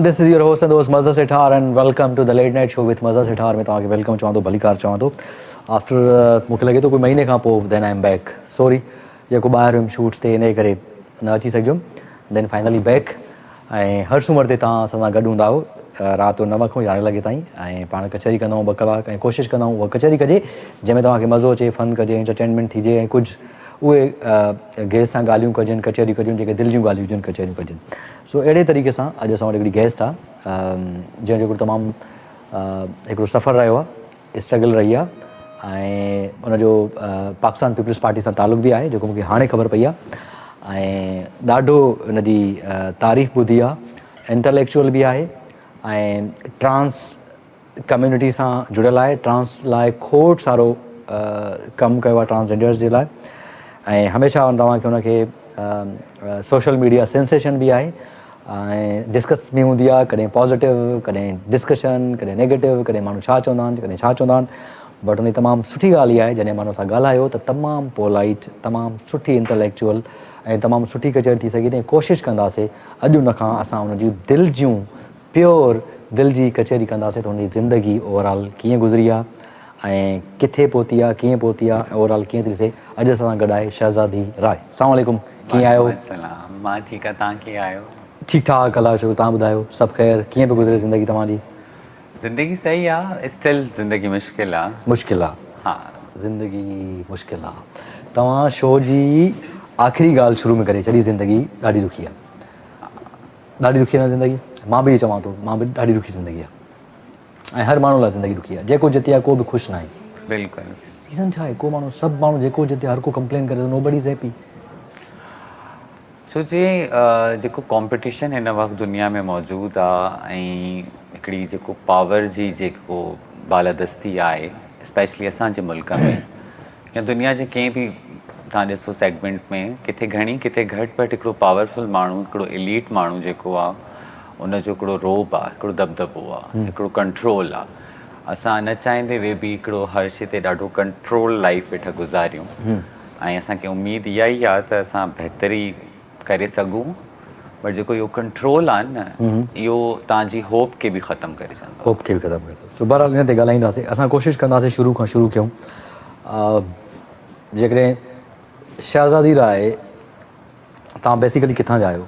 this is your host and host Mazza Sethar and welcome to the late night show with Mazza Sethar. मैं तव्हांखे welcome चवां थो, भली car चवां थो. आफ्टर मूंखे लॻे थो कोई महीने खां पोइ then I am back. Sorry जेको ॿाहिरि हुयुमि शूट्स ते इन करे न अची सघियुमि. देन फाइनली बैक ऐं हर सूमर ते तव्हां असां सां गॾु हूंदा आहियो राति जो 9 खां 11 लॻे ताईं ऐं पाण कचहरी कंदा आहियूं 2 कलाक ऐं कोशिशि कंदा आहियूं उहा कचहरी कजे जंहिंमें तव्हांखे मज़ो अचे, फन कजे, एंटरटेनमेंट थिजे ऐं कुझु उहे गेस्ट सां ॻाल्हियूं कजनि, कचहरियूं कजनि जेके दिलि जूं ॻाल्हियूं हुजनि कचहरियूं कजनि. सो अहिड़े तरीक़े सां अॼु असां वटि हिकिड़ी गेस्ट आहे जंहिंजो हिकिड़ो तमामु हिकिड़ो सफ़र रहियो आहे, स्ट्रगल रही आहे ऐं उनजो पाकिस्तान पीपल्स पार्टी सां तालुक़ बि आहे जेको मूंखे हाणे ख़बर पई आहे ऐं ॾाढो हुनजी तारीफ़ ॿुधी आहे. इंटेलेक्चुअल बि आहे ऐं ट्रांस कम्यूनिटी सां जुड़ियल आहे, ट्रांस लाइ खोड़ सारो कमु कयो आहे ट्रांसजेंडर्स जे लाइ ऐं हमेशह तव्हांखे हुनखे सोशल मीडिया सेंसेशन बि आहे ऐं डिस्कस बि हूंदी आहे, कॾहिं पॉज़िटिव, कॾहिं डिस्कशन, कॾहिं नेगेटिव, कॾहिं माण्हू छा चवंदा आहिनि, कॾहिं छा चवंदा आहिनि. बट हुन तमामु सुठी ॻाल्हि इहा आहे जॾहिं माण्हू सां ॻाल्हायो त तमामु पोलाइट, तमामु सुठी इंटेलेक्चुअल ऐं तमामु सुठी कचहरी थी सघे. ऐं कोशिशि कंदासीं अॼु हुनखां असां हुनजी दिलि जूं प्योर दिलि जी कचहरी कंदासीं त हुनजी ज़िंदगी ओवरऑल कीअं गुज़री आहे ऐं किथे पहुती आहे, कीअं पहुती आहे, ओवरऑल कीअं थी थिए. अॼु असां सां गॾु आहे शहज़ादी राय. अस्सलाम वालेकुम, कीअं आहियो? मां ठीकु आहे, तव्हां कीअं आहियो? ठीकु ठाक, अलाह शुक्र. तव्हां ॿुधायो, सभु ख़ैरु? कीअं पियो गुज़रे ज़िंदगी तव्हांजी? ज़िंदगी सही आहे, स्टिल ज़िंदगी मुश्किल आहे. मुश्किल आहे? हा, ज़िंदगी मुश्किल आहे. तव्हां शो जी आख़िरी ॻाल्हि शुरू में करे छॾी, ज़िंदगी ॾाढी ॾुखी आहे. ॾाढी ॾुखी आहे न ज़िंदगी? मां बि चवां थो, मां बि ॾाढी ॾुखी ज़िंदगी आहे ऐं हर माण्हू लाइ ज़िंदगी ॾुखी आहे. जेको जिते आहे को बि ख़ुशि न आहे. बिल्कुलु. रीज़न छा आहे? को माण्हू, सभु माण्हू जेको जिते हर को कंप्लेन करे, नोबडी इज़ हैप्पी. छो जे जेको कॉम्पिटिशन हिन वक़्तु दुनिया में मौजूदु आहे ऐं हिकिड़ी जेको पावर जी जेको बालादस्ती आहे स्पेशली असांजे मुल्क में या दुनिया जे कंहिं बि तव्हां ॾिसो सेगमेंट में किथे घणी किथे घटि बट हिकिड़ो पावरफुल माण्हू, हिकिड़ो एलीट माण्हू जेको आहे उनजो हिकिड़ो रोब आहे, हिकिड़ो दबदबो आहे, हिकिड़ो कंट्रोल आहे. असां न चाहींदे वे बि हिकिड़ो हर शइ ते ॾाढो कंट्रोल लाइफ वेठा गुज़ारियूं ऐं असांखे उमेदु इहा ई आहे त असां बहितरी करे सघूं. बट जेको इहो कंट्रोल आहे न इहो तव्हांजी होप खे बि ख़तमु करे छॾींदो. होप खे बि ख़तमु करे छॾींदो. सो बहरहाल हिन ते ॻाल्हाईंदासीं. असां कोशिशि कंदासीं शुरू खां शुरू कयूं. जेकॾहिं शहज़ादी राय, तव्हां बेसिकली किथां जा आहियो?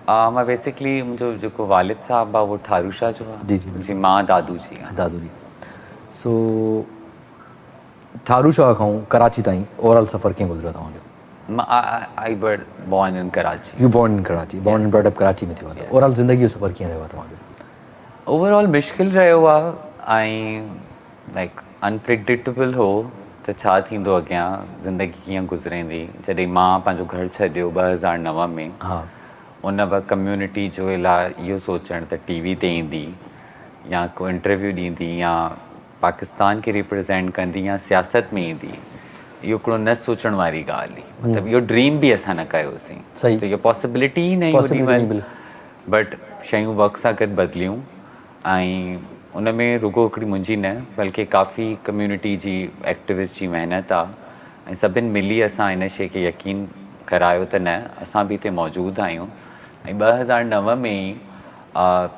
मां बेसिकली मुंहिंजो जेको वालिद साहबु आहे उहो ठारूशा जो आहे. जी जी. मुंहिंजी माउ दादू जी आहे. दादू जी. सो ठारूशा खां कराची ताईं ओवरऑल सफ़र कीअं गुज़रियो तव्हांजो? I born in Karachi. U born in Karachi, born in brought up Karachi में थियो आहे. ओवरऑल ज़िंदगी जो सफ़र कीअं रहियो आहे तव्हांजो? ओवरऑल मुश्किल रहियो आहे ऐं लाइक अनप्रिडिक्टेबल हो त छा थींदो अॻियां, ज़िंदगी कीअं गुज़रेंदी. जॾहिं मां पंहिंजो घर छॾियो 2009 में, हा, उन वक़्तु कम्यूनिटी जो लाइ इहो सोचणु त टीवी ते ईंदी या को इंटरव्यू ॾींदी या पाकिस्तान खे रिप्रेज़ेंट कंदी या सियासत में ईंदी, इहो हिकिड़ो न सोचण वारी ॻाल्हि हुई. मतिलबु इहो ड्रीम बि असां न कयोसीं. सही. त इहो पॉसिबिलिटी ई न हुई. बट शयूं वक़्त सां गॾु बदिलियूं ऐं उन में रुगो हिकिड़ी मुंहिंजी न बल्कि काफ़ी कम्यूनिटी जी एक्टिविस्ट जी महिनत आहे ऐं सभिनि मिली असां इन शइ खे यकीन करायो त न असां बि हिते मौजूदु आहियूं. ऐं 2009 में ई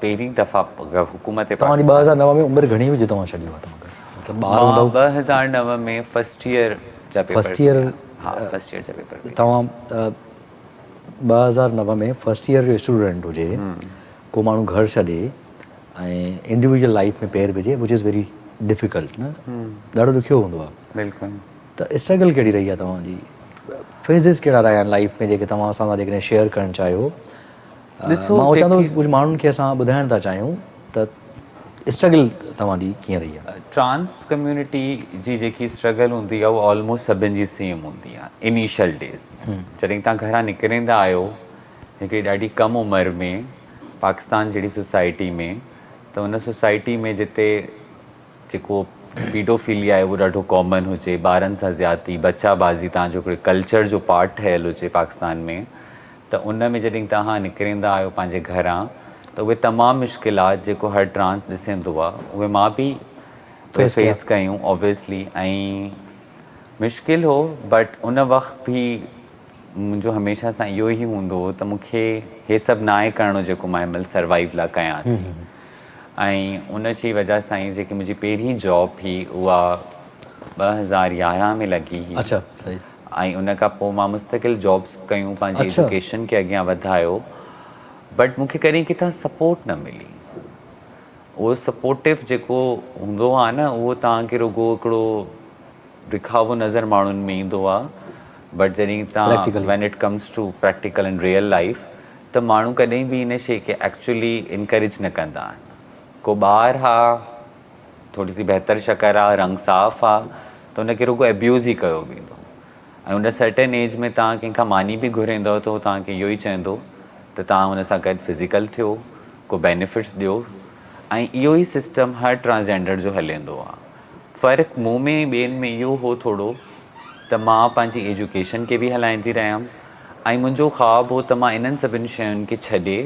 पहिरीं दफ़ा हुकूमत. तव्हांजी 2009 में उमिरि घणी हुई तव्हां छॾियो आहे? मतिलबु ॿार हूंदव? 2009 में फर्स्ट ईयर जा पेपर. First year? हा, फर्स्ट ईयर जा पेपर. तव्हां 2009 में फर्स्ट ईयर जो स्टूडेंट हुजे, को माण्हू घर छॾे ऐं इंडिविजुअल लाइफ में पेर विझे, विच इज़ वेरी डिफिकल्ट न? ॾाढो ॾुखियो हूंदो आहे. बिल्कुलु. त स्ट्रगल कहिड़ी रही आहे तव्हांजी? फेज़िस कहिड़ा रहिया आहिनि लाइफ में जेके तव्हां असां सां जेकॾहिं शेयर करणु चाहियो? मां चवां थो कुझु माण्हुनि खे असां ॿुधाइण था चाहियूं त स्ट्रगल तव्हांजी कीअं रही आहे. ट्रांस कम्यूनिटी जी जेकी स्ट्रगल हूंदी आहे उहा ऑलमोस्ट सभिनि जी सेम हूंदी आहे इनिशियल डेज़ में. जॾहिं तव्हां घरां निकिरंदा आहियो हिकिड़ी ॾाढी कम उमिरि में पाकिस्तान जहिड़ी सोसाइटी में, त उन सोसाइटी में जिते जेको पीडोफिलिया आहे उहो ॾाढो कॉमन हुजे, ॿारनि सां ज़्यादती, बच्चाबाज़ी तव्हांजो हिकिड़े कल्चर जो पार्ट ठहियलु हुजे पाकिस्तान में, त उन में जॾहिं तव्हां निकिरंदा आहियो पंहिंजे घरां त उहे तमामु मुश्किलात जेको हर ट्रांस ॾिसंदो आहे उहे मां बि फेस कयूं ऑब्वियसली. ऐं मुश्किल हो बट उन वक़्तु बि मुंहिंजो हमेशह सां इहो ई हूंदो हो त मूंखे हे सभु न आहे करिणो जेको मां हिनमहिल सर्वाइव लाइ कयां थी। ऐं उन जी वजह सां ई जेकी मुंहिंजी पहिरीं जॉब हुई उहा 2011 में लॻी हुई। अच्छा सही। ऐं उन खां पोइ मां मुस्तक़िल जॉब्स कयूं, पंहिंजी अच्छा। एजुकेशन खे अॻियां वधायो, बट मूंखे कॾहिं किथां सपोर्ट न मिली। उहो सपोर्टिव जेको हूंदो आहे न, उहो तव्हांखे रुॻो हिकिड़ो दिखावो नज़र माण्हुनि में ईंदो आहे, बट जॾहिं तव्हां Practically. When it comes to practical in real life त माण्हू कॾहिं बि इन शइ खे एक्चुअली इनकरेज न कंदा आहिनि। को ॿार आहे, थोरी सी बहितर शक्ल आहे, रंग साफ़ आहे, त उनखे रुॻो एब्यूज़ ई कयो वेंदो। ऐं उन सर्टेन एज में तव्हां कंहिंखां मानी बि घुराईंदव त उहो तव्हांखे इहो ई चवंदो त तव्हां हुन सां गॾु फिज़िकल थियो, को बेनिफिट्स ॾियो। ऐं इहो ई सिस्टम हर ट्रांसजेंडर जो हलंदो आहे। फ़र्क़ु मूं में ॿियनि में इहो हो थोरो त मां पंहिंजी एजुकेशन खे बि हलाईंदी रहियमि, ऐं मुंहिंजो ख़्वाबु हो त मां इन्हनि सभिनि शयुनि खे छॾे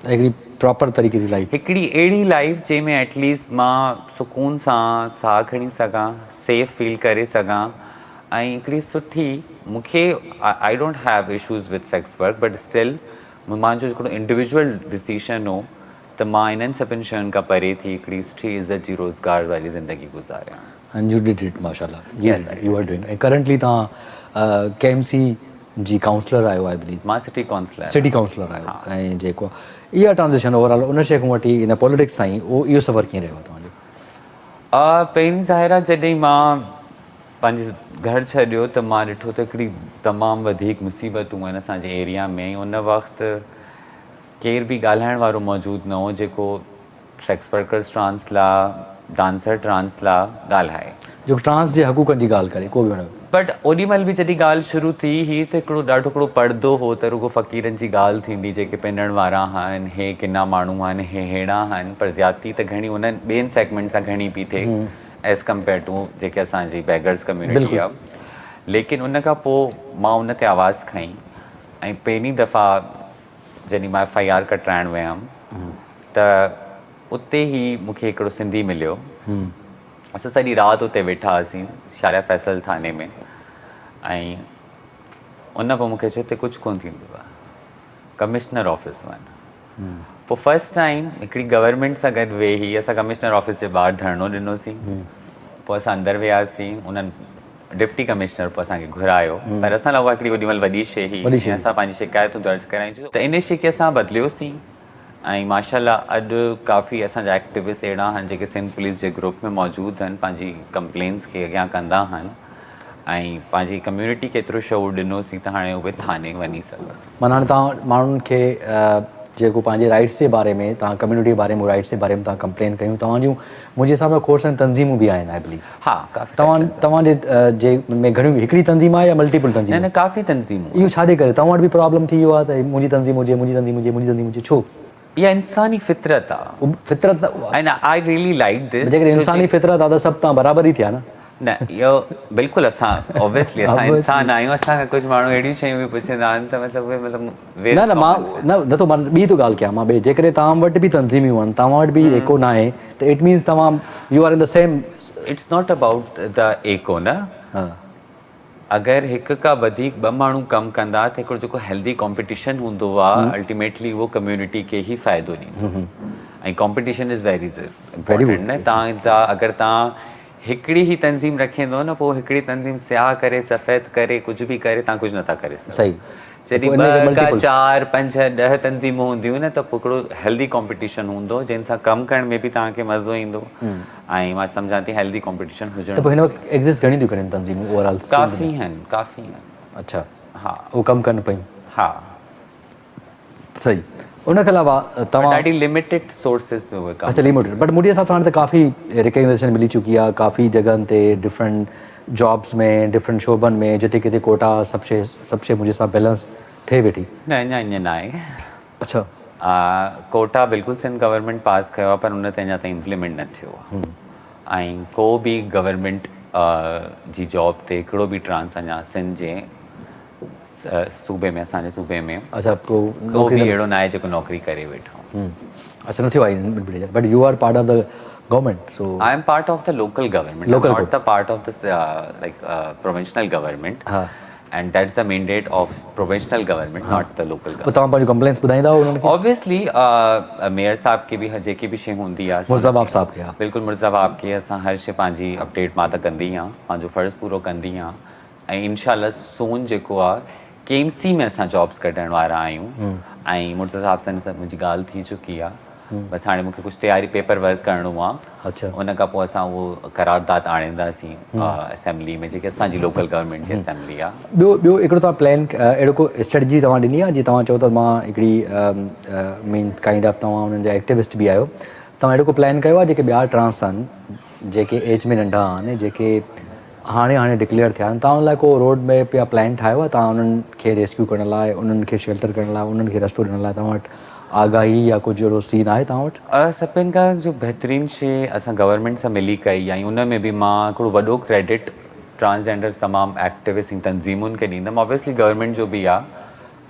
हिकिड़ी प्रॉपर तरीक़े जी लाइफ, हिकिड़ी अहिड़ी लाइफ जंहिंमें एटलीस्ट मां सुकून सां साह खणी सघां, सेफ फील करे सघां, ऐं हिकिड़ी सुठी मूंखे I don't have issues with sex work, but still मुंहिंजो हिकिड़ो इंडिविजुअल डिसीशन हो त मां इन्हनि सभिनि शयुनि खां परे थी हिकिड़ी सुठी इज़त जी रोज़गार वारी ज़िंदगी गुज़ारियां। एंड यू डिड इट माशाल्लाह, Yes, I you are doing. ऐं करंटली तव्हां केएमसी जी काउंसलर आहियो, आई बिलीव। मां सिटी काउंसलर सिटी काउंसलर आहियो। ऐं जेको इहा ट्रांज़िशन ओवरऑल उन शइ खां वठी इन पॉलिटिक्स ताईं उहो इहो सफ़र कीअं रहियो तव्हांजो? पहिरीं ज़ाहिर आहे जॾहिं मां पंहिंजे घर छॾियो त मां ॾिठो त हिकिड़ी तमामु वधीक मुसीबतूं आहिनि असांजे एरिया में। उन वक़्तु केर बि ॻाल्हाइण वारो मौजूदु न हो जेको सेक्स वर्कर्स ट्रांस लाइ, डांसर ट्रांस लाइ ॻाल्हाए। जो ट्रांस जे हक़ूक़नि जी ॻाल्हि करे को बि वणो। बट ओॾीमहिल बि जॾहिं ॻाल्हि शुरू थी हुई त हिकिड़ो ॾाढो हिकिड़ो पर्दो हो त रुॻो फ़क़ीरनि जी ॻाल्हि थींदी, जेके पिनण वारा आहिनि, हे किना माण्हू आहिनि, हे अहिड़ा आहिनि, पर ज़्यादती त घणी उन्हनि ॿियनि सेगमेंट सां घणी पई थिए एज़ कम्पेयर टू जेके असांजी बेगर्स कम्यूनिटी आहे। लेकिन उन खां पोइ मां उन ते आवाज़ु खईं, ऐं पहिरीं दफ़ा जॾहिं मां FIR कटाइण वियमि त उते ई मूंखे हिकिड़ो सिंधी मिलियो। असां सॼी राति उते वेठा हुआसीं शारिया फैसल थाने में, ऐं उन पोइ मूंखे चयो हिते कुझु कोन्ह थींदो आहे, कमिश्नर ऑफिस वञ। पोइ फस्ट टाइम हिकिड़ी गवर्नमेंट सां गॾु वेही असां कमिश्नर ऑफिस जे ॿाहिरि धरणो ॾिनोसीं। पोइ असां अंदरि वियासीं, उन्हनि डिप्टी कमिश्नर पोइ असांखे घुरायो, पर असां लाइ उहा हिकिड़ी ओॾीमहिल वॾी शइ हुई ऐं असां पंहिंजी शिकायतूं दर्ज करायूं त इन शइ खे असां बदिलियोसीं। ऐं माशाल्लाह अॼु काफ़ी असांजा एक्टिविस्ट अहिड़ा आहिनि जेके सिंध पुलिस जे ग्रुप में मौजूदु आहिनि, पंहिंजी कंप्लेंट्स खे अॻियां कंदा आहिनि, ऐं पंहिंजी कम्यूनिटी खे एतिरो शोर ॾिनोसीं त हाणे उहे थाने वञी सघनि। माना हाणे तव्हां माण्हुनि खे जेको पंहिंजे राइट्स जे बारे में, तव्हां कम्यूनिटी जे बारे में, राइट्स जे बारे में तव्हां कंप्लेन कयूं, तव्हांजूं मुंहिंजे हिसाब सां खोड़ सारियूं तंज़ीमूं बि आहिनि, आई बिलीव। हा, काफ़ी तव्हांजे जे में घणियूं हिकिड़ी तंज़ीम आहे या मल्टीपल तंज़ीम? न, काफ़ी तंज़ीमूं। इहो छाजे करे तव्हां वटि बि प्रॉब्लम थी वियो आहे त मुंहिंजी तंज़ीम हुजे, मुंहिंजी तंज़ीम हुजे, मुंहिंजी तंज़ीम हुजे? छो? इहा इंसानी फितरत आहे। फितरत and I really like this. जेकॾहिं इंसानी फितरत आहे त सभु तव्हां बराबरि ई थिया न? न, इहो बिल्कुलु असां ऑब्वियसली असां इंसान आहियूं। असांखां कुझु माण्हू अहिड़ियूं शयूं बि पुछंदा आहिनि त मतिलबु उहे न न मां नथो मां ॿी थो ॻाल्हि कयां मां ॿिए, जेकॾहिं तव्हां वटि बि तंज़ीमियूं आहिनि, तव्हां वटि बि एको न आहे, त इट मीन्स तव्हां U are in the same. It's not about the एको न। अगरि हिक खां वधीक ॿ माण्हू कमु कंदा त हिकिड़ो जेको हेल्दी कॉम्पिटिशन हूंदो आहे, अल्टीमेटली उहो कम्यूनिटी खे ई फ़ाइदो ॾींदो। ऐं कॉम्पिटिशन इज़ वेरी इम्पोर्टेंट न। तव्हां अगरि तव्हां हिकिड़ी ई तंज़ीम रखंदो न, पोइ हिकिड़ी तंज़ीम स्याह करे, सफ़ेद करे, कुझु बि करे, तव्हां कुझु नथा करे सघो। सही। जॾहिं 2 का 4 5 10 तंज़ीमूं हूंदियूं न, त पोइ हिकिड़ो हेल्दी कॉम्पिटिशन हूंदो जंहिंसां कमु करण में बि तव्हांखे मज़ो ईंदो। ऐं मां सम्झां थी हेल्दी कॉम्पिटिशन हुजणु। त पोइ हिन वक़्तु एग्ज़िस्ट घणी थियूं करनि तंज़ीमूं ओवरऑल? काफ़ी आहिनि। अच्छा, हा, उहो कमु कनि पयूं। हा, सही। उन खां अलावा तव्हां ॾाढी लिमिटेड सोर्सिस ते उहे कमु। अच्छा, लिमिटेड, बट मुंहिंजे हिसाब सां हाणे त काफ़ी रिकग्निशन मिली चुकी आहे काफ़ी जॻहनि ते, डिफरेंट जॉब्स में, डिफरेंट शोबनि में, जिते किथे कोटा सभु शइ मुंहिंजे हिसाब बैलेंस थिए वेठी। न, अञा ईअं न आहे। अच्छा। कोटा बिल्कुलु सिंध गवर्नमेंट पास कयो आहे, पर उन ते अञा ताईं इम्प्लीमेंट न थियो आहे। ऐं को बि गवर्नमेंट जी जॉब ते हिकिड़ो बि ट्रांस अञा सिंध जे सूबे में, असांजे सूबे में, अच्छा, को बि अहिड़ो न आहे जेको नौकिरी करे वेठो। अच्छा, न थियो आहे, but you are part of the government, so I am part of the local government, not the part of the like provincial government. And that's the mandate of provincial government not the local पोइ तव्हां पंहिंजूं complaints ॿुधाईंदा उन्हनि खे obviously mayor साहब खे बि जेकी बि शइ हूंदी आहे मुर्ज़ाबाब साहब खे, हा। बिल्कुलु मुर्ज़ाबाब खे असां हर शइ पंहिंजी अपडेट मां त कंदी आहियां, पंहिंजो फ़र्ज़ु पूरो कंदी आहियां ऐं इनशाला सून जेको आहे KMC में असां जॉब्स कढण वारा आहियूं ऐं मुर्तज़ा साहब सां सभु मुंहिंजी ॻाल्हि थी चुकी आहे। बसि हाणे मूंखे कुझु तयारी पेपर वर्क करिणो आहे, अच्छा उन खां पोइ असां उहो करारदाद आणींदासीं असेंबली में, जेकी असांजी लोकल गवर्नमेंट जी असेंबली आहे। ॿियो हिकिड़ो तव्हां प्लान अहिड़ो को स्ट्रेटजी तव्हां ॾिनी आहे जीअं तव्हां चओ त मां हिकिड़ी मीन काइंड ऑफ तव्हां हुननि जा एक्टिविस्ट बि आहियो, तव्हां अहिड़ो को प्लान कयो आहे जेके ॿिया ट्रांस आहिनि जेके एज में नंढा आहिनि जेके हाणे डिक्लेयर थिया आहिनि, तव्हां उन लाइ को रोड मैप या प्लान ठाहियो आहे तव्हां उन्हनि खे रेस्क्यू करण लाइ, उन्हनि खे शेल्टर करण लाइ, उन्हनि खे रस्तो ॾियण लाइ तव्हां वटि आगाही या कुझु अहिड़ो सीन आहे तव्हां वटि? सभिनि खां जो बहितरीनु शइ असां गवर्नमेंट सां मिली कई ऐं उन में बि मां हिकिड़ो वॾो क्रेडिट ट्रांसजेंडर्स तमामु एक्टिविस्ट ऐं तंज़ीमुनि खे ॾींदमि। ऑब्वियसली गवर्नमेंट जो बि आहे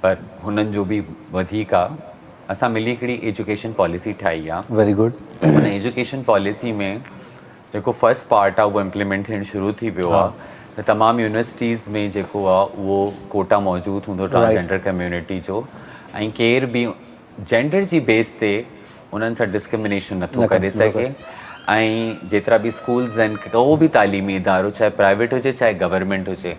पर हुननि जो बि वधीक आहे। असां मिली हिकिड़ी एजुकेशन पॉलिसी ठाही आहे। Very good. हुन एजुकेशन पॉलिसी में जेको फर्स्ट पार्ट आहे उहो इम्प्लीमेंट थियणु शुरू थी वियो आहे त तमामु यूनिवर्सिटीज़ में जेको आहे उहो कोटा मौजूदु हूंदो ट्रांसजेंडर कम्यूनिटी जो ऐं केर बि जेंडर जी बेस ते उन्हनि सां डिस्क्रिमिनेशन नथो करे सघे ऐं जेतिरा बि स्कूल्स आहिनि को बि तालीमी इदारो चाहे प्राइवेट हुजे चाहे गवर्नमेंट हुजे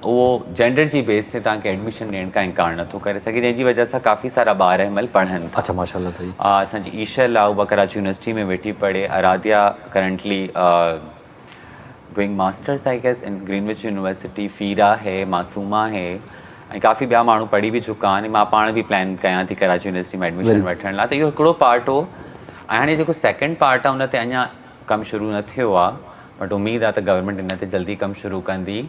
उहो जेंडर जी बेस ते तव्हांखे एडमिशन ॾियण खां इनकार नथो करे सघे, जंहिंजी वजह सां काफ़ी सारा ॿार हिन महिल पढ़नि था। अच्छा माशाल्लाह सही। असांजी ईशल आहे उहा कराची यूनिवर्सिटी में वेठी पढ़े, Aaradhya currently doing masters I guess in Greenwich university, Fira है, मासूमा है ऐं काफ़ी ॿिया माण्हू पढ़ी बि चुका आहिनि। मां पाण बि प्लान कयां थी कराची यूनिवर्सिटी में एडमिशन वठण लाइ, त इहो हिकिड़ो पार्ट हो। ऐं हाणे जेको सेकेंड पार्ट आहे उन ते अञा कमु शुरू न थियो आहे बट उमेदु आहे त गवर्नमेंट इन ते जल्दी कमु शुरू कंदी।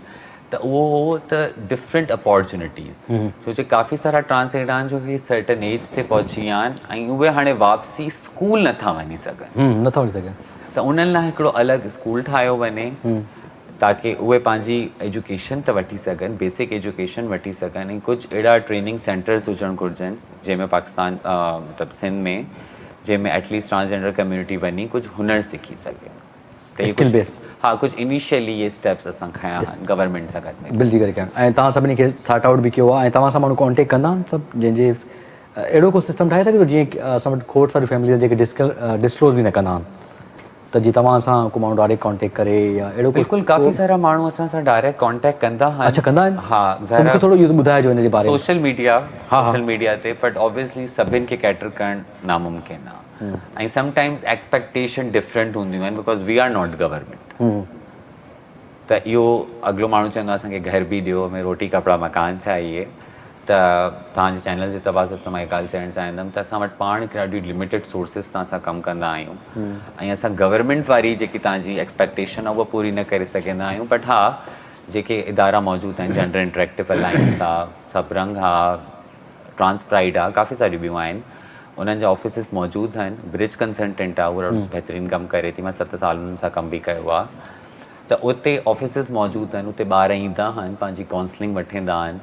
त उहो हो त डिफरेंट अपॉर्चुनिटीज़, छो जो काफ़ी सारा ट्रांसजेंडर आहिनि जो कि सर्टन एज ते पहुची विया आहिनि ऐं उहे हाणे वापसी स्कूल नथा वञी सघनि, नथा वञी सघनि, त उन्हनि लाइ हिकिड़ो अलॻि स्कूल ठाहियो वञे ताकी उहे पंहिंजी एजुकेशन त वठी सघनि, बेसिक एजुकेशन वठी सघनि ऐं कुझु अहिड़ा ट्रेनिंग सेंटर्स हुजणु घुरिजनि जंहिंमें पाकिस्तान मतिलबु सिंध में जंहिंमें एटलीस्ट ट्रांसजेंडर कम्यूनिटी वञी कुझु हुनर सिखी सघे। स्किल बेस, हाँ, कुछ इनिशियली ये स्टेप्स असां खया आहिनि गवर्नमेंट सां गॾु में बिल्कुलु करे कया ऐं तव्हां सभिनी खे सॉर्ट आउट बि कयो आहे ऐं तव्हां सां माण्हू कॉन्टेक्ट कंदा आहिनि सभु जंहिंजे अहिड़ो को सिस्टम ठाहे सघे थो जीअं असां वटि खोड़ सारी फैमिली जेके डिस्क्लोज़ बि न कंदा आहिनि त जीअं तव्हां सां को माण्हू डायरेक्ट कॉन्टेक्ट करे या अहिड़ो बिल्कुलु काफ़ी सारा माण्हू असां सां डायरेक्ट कॉन्टेक्ट कंदा आहिनि। अच्छा कंदा आहिनि? हा, मूंखे थोरो इहो ॿुधाइजो हिन जे बारे में। सोशल मीडिया ते, बट ऑब्वियसली सभिनि खे कैटर करणु नामुमकिन आहे ऐं समटाइम्स एक्सपेक्टेशन डिफरेंट हूंदियूं आहिनि because we are not government. त इहो अॻिलो माण्हू चवंदो असांखे घर बि ॾियो, हमें रोटी कपिड़ा मकान चाहिए, त तव्हांजे चैनल जे तबासत सां मां ॻाल्हि चवणु चाहींदमि त असां वटि पाण हिकिड़ा ॾाढी लिमिटेड सोर्सिस तां असां कमु कंदा आहियूं ऐं असां गवर्नमेंट वारी जेकी तव्हांजी एक्सपेक्टेशन आहे उहा पूरी न करे सघंदा आहियूं। बट हा, जेके इदारा मौजूदु आहिनि, जेंडर इंटरेक्टिव अलायंस आहे, सबरंग आहे, ट्रांस प्राइड आहे, काफ़ी सारियूं ॿियूं आहिनि, उन्हनि जा ऑफिसिस मौजूदु आहिनि। ब्रिज कंसल्टेंट आहे, उहा ॾाढो बहितरीनु कमु करे थी, मां 7 साल उन्हनि सां कमु बि कयो आहे। त उते ऑफिसिस मौजूदु आहिनि, उते ॿार ईंदा आहिनि, पंहिंजी काउंसलिंग वठंदा आहिनि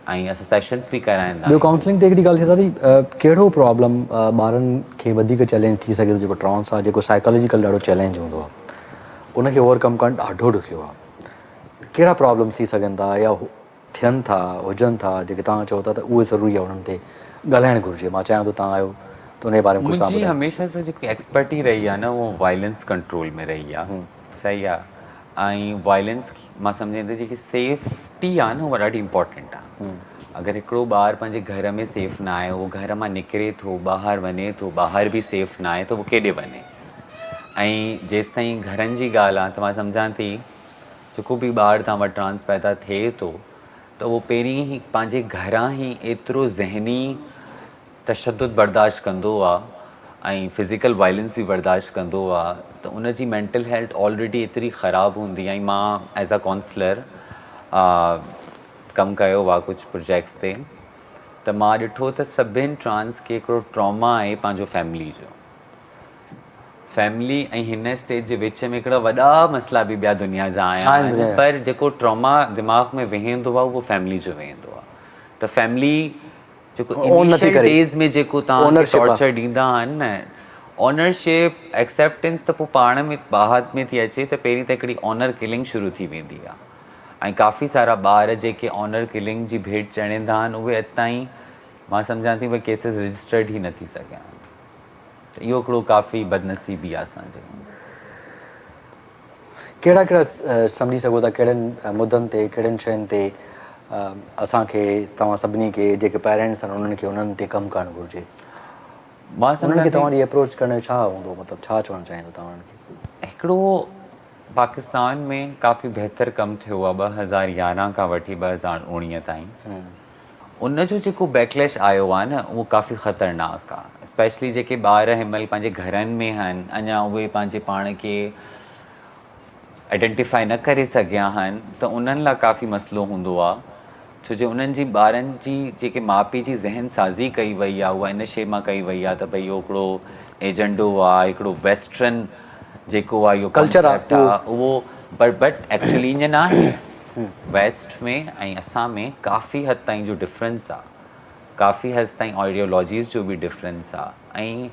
ऐं असां सेशन्स बि कराईंदा ॿियो काउंसलिंग ते हिकिड़ी ॻाल्हि थिए थी कहिड़ो प्रॉब्लम ॿारनि खे वधीक चैलेंज थी सघे थो, जेको ट्रांस आहे, जेको साइकोलॉजिकल ॾाढो चैलेंज हूंदो आहे, उनखे ओवरकम करणु ॾाढो ॾुखियो आहे। कहिड़ा प्रॉब्लम थी सघनि था या थियनि था, हुजनि था, जेके तव्हां चओ था त उहे ज़रूरी आहे उन्हनि ते ॻाल्हाइणु घुरिजे? मां चाहियां थो तव्हां आहियो त उनजे बारे में कुझु मुंहिंजी हमेशह सां जेकी एक्सपर्टी रही आहे न उहो वायलेंस कंट्रोल में रही आहे। सही आहे। ऐं वायलेंस मां सम्झंदी जेकी सेफ्टी आहे न उहा ॾाढी इम्पॉर्टेंट आहे। अगरि हिकिड़ो ॿारु पंहिंजे घर में सेफ न आहे, उहो घर मां निकिरे थो, ॿाहिरि वञे थो, ॿाहिरि बि सेफ न आहे त उहो केॾे वञे। ऐं जेसि ताईं घरनि जी ॻाल्हि आहे त मां सम्झां थी जेको बि ॿारु तव्हां वटि ट्रांस पैदा थिए थो त उहो पहिरीं ई पंहिंजे घरां ई एतिरो ज़हनी तशद्दुद बर्दाश्त कंदो आहे ऐं फिज़िकल वायलेंस बि बर्दाश्त कंदो आहे त उनजी मेंटल हेल्थ ऑलरेडी एतिरी ख़राबु हूंदी आहे। मां एज़ अ काउंसलर कमु कयो आहे कुझु प्रोजेक्ट्स ते, त मां ॾिठो त सभिनि ट्रांस खे हिकिड़ो ट्रॉमा आहे पंहिंजो फैमिली जो। फैमिली ऐं हिन स्टेज जे विच में हिकिड़ा वॾा मसइला बि ॿिया दुनिया जा आहिनि, पर जेको ट्रॉमा दिमाग़ में वेहंदो आहे उहो फैमिली जो वेहंदो आहे। त फैमिली जेको इनिशियल डेज़ में जेको तव्हां टॉर्चर ॾींदा आहिनि न, ऑनरशिप, एक्सेप्टेंस त पोइ पाण में ॿाहिरि में थी अचे त पहिरीं त हिकिड़ी ऑनर किलिंग शुरू थी वेंदी आहे ऐं काफ़ी सारा ॿार जेके ऑनर किलिंग जी भेट चढ़ींदा आहिनि उहे अॼु ताईं मां सम्झां थी भई केसिस रजिस्टर्ड ई नथी सघिया त इहो हिकिड़ो काफ़ी बदनसीबी आहे असांजो। कहिड़ा कहिड़ा सम्झी सघो था कहिड़नि मुद्दनि ते कहिड़ियुनि शयुनि ते असांखे तव्हां सभिनी खे जेके पेरेंट्स आहिनि उन्हनि खे उन्हनि ते कमु करणु घुरिजे? मां उन्हनि सम्झां खे थी तव्हांजी अप्रोच करण जो छा हूंदो, मतिलबु छा चवणु चाहींदो तव्हां उन्हनि खे? हिकिड़ो पाकिस्तान में काफ़ी बहितर कमु थियो आहे 2011 खां वठी 2019 ताईं। उनजो जेको बैकलैश आयो आहे न उहो काफ़ी ख़तरनाक आहे। स्पेशली जेके ॿार हिनमहिल पंहिंजे घरनि में आहिनि अञा उहे पंहिंजे पाण खे आइडेंटिफाई न करे सघिया आहिनि त उन्हनि लाइ काफ़ी मसइलो हूंदो आहे, छो जो उन्हनि जी ॿारनि जी जेके माउ पीउ जी ज़हन साज़ी कई वई आहे उहा इन शइ मां कई वई आहे त भई इहो हिकिड़ो एजेंडो आहे, हिकिड़ो वेस्टर्न जेको आहे इहो कल्चर आहे कॉन्सेप्ट आहे उहो बट एक्चुअली ईअं न आहे। वेस्ट में ऐं असां में काफ़ी हद ताईं जो डिफरेंस आहे, काफ़ी हद ताईं आइडियोलॉजीज़ जो बि डिफरेंस आहे ऐं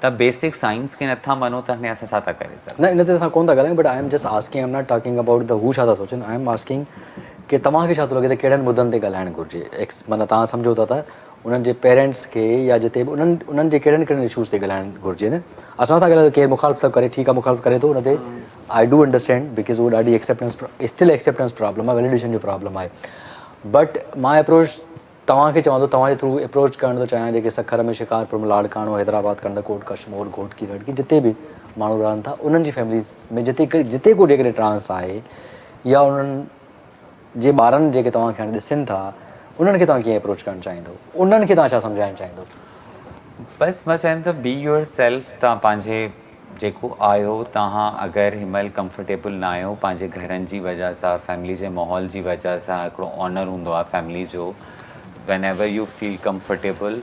त बेसिक साइंस खे नथा मञो त हाणे असां छा था करे सघूं? न इन ते असां कोन था ॻाल्हायूं, but I am just asking, I am not talking about the हू छा था सोचनि, आई एम आस्किंग कि तव्हांखे छा थो लॻे त कहिड़नि मुद्दनि ते ॻाल्हाइणु घुरिजे? मतिलबु तव्हां सम्झो था त उन्हनि जे पेरेंट्स खे या जिते बि उन्हनि जे कहिड़नि कहिड़नि इशूज़ ते ॻाल्हाइणु घुरिजे न? असां नथा ॻाल्हायूं केरु मुखालिफ़ थो करे, ठीकु आहे मुखालिफ़ करे थो, उन ते आई डू अंडरस्टैंड बिकॉज़ उहो ॾाढी स्टिल एक्सेप्टेंस प्रॉब्लम आहे, वैलिडेशन जो प्रॉब्लम आहे। बट मां अप्रोच तव्हांखे चवां थो, तव्हांजे थ्रू अप्रोच करणु थो चाहियां जेके सखर में शिकारपुर में लाड़काणो हैदराबाद कंडकोट कशमोर घोटकी रड़की जिते बि माण्हू रहनि था उन्हनि जी फैमिलीज़ में जिते को जेकॾहिं ट्रांस आहे या उन्हनि जे ॿारनि जेके तव्हांखे हाणे ॾिसनि था उन्हनि खे तव्हां कीअं अप्रोच करणु चाहींदो, उन्हनि खे तव्हां छा सम्झाइणु चाहींदो? बसि मां चाहियां त बी योर सेल्फ। तव्हां पंहिंजे जेको आहियो, तव्हां अगरि हिनमहिल कंफर्टेबल न आहियो पंहिंजे घरनि जी वजह सां, फैमिली जे माहौल जी वजह सां, हिकिड़ो ऑनर हूंदो आहे फैमिली जो, van ever U feel comfortable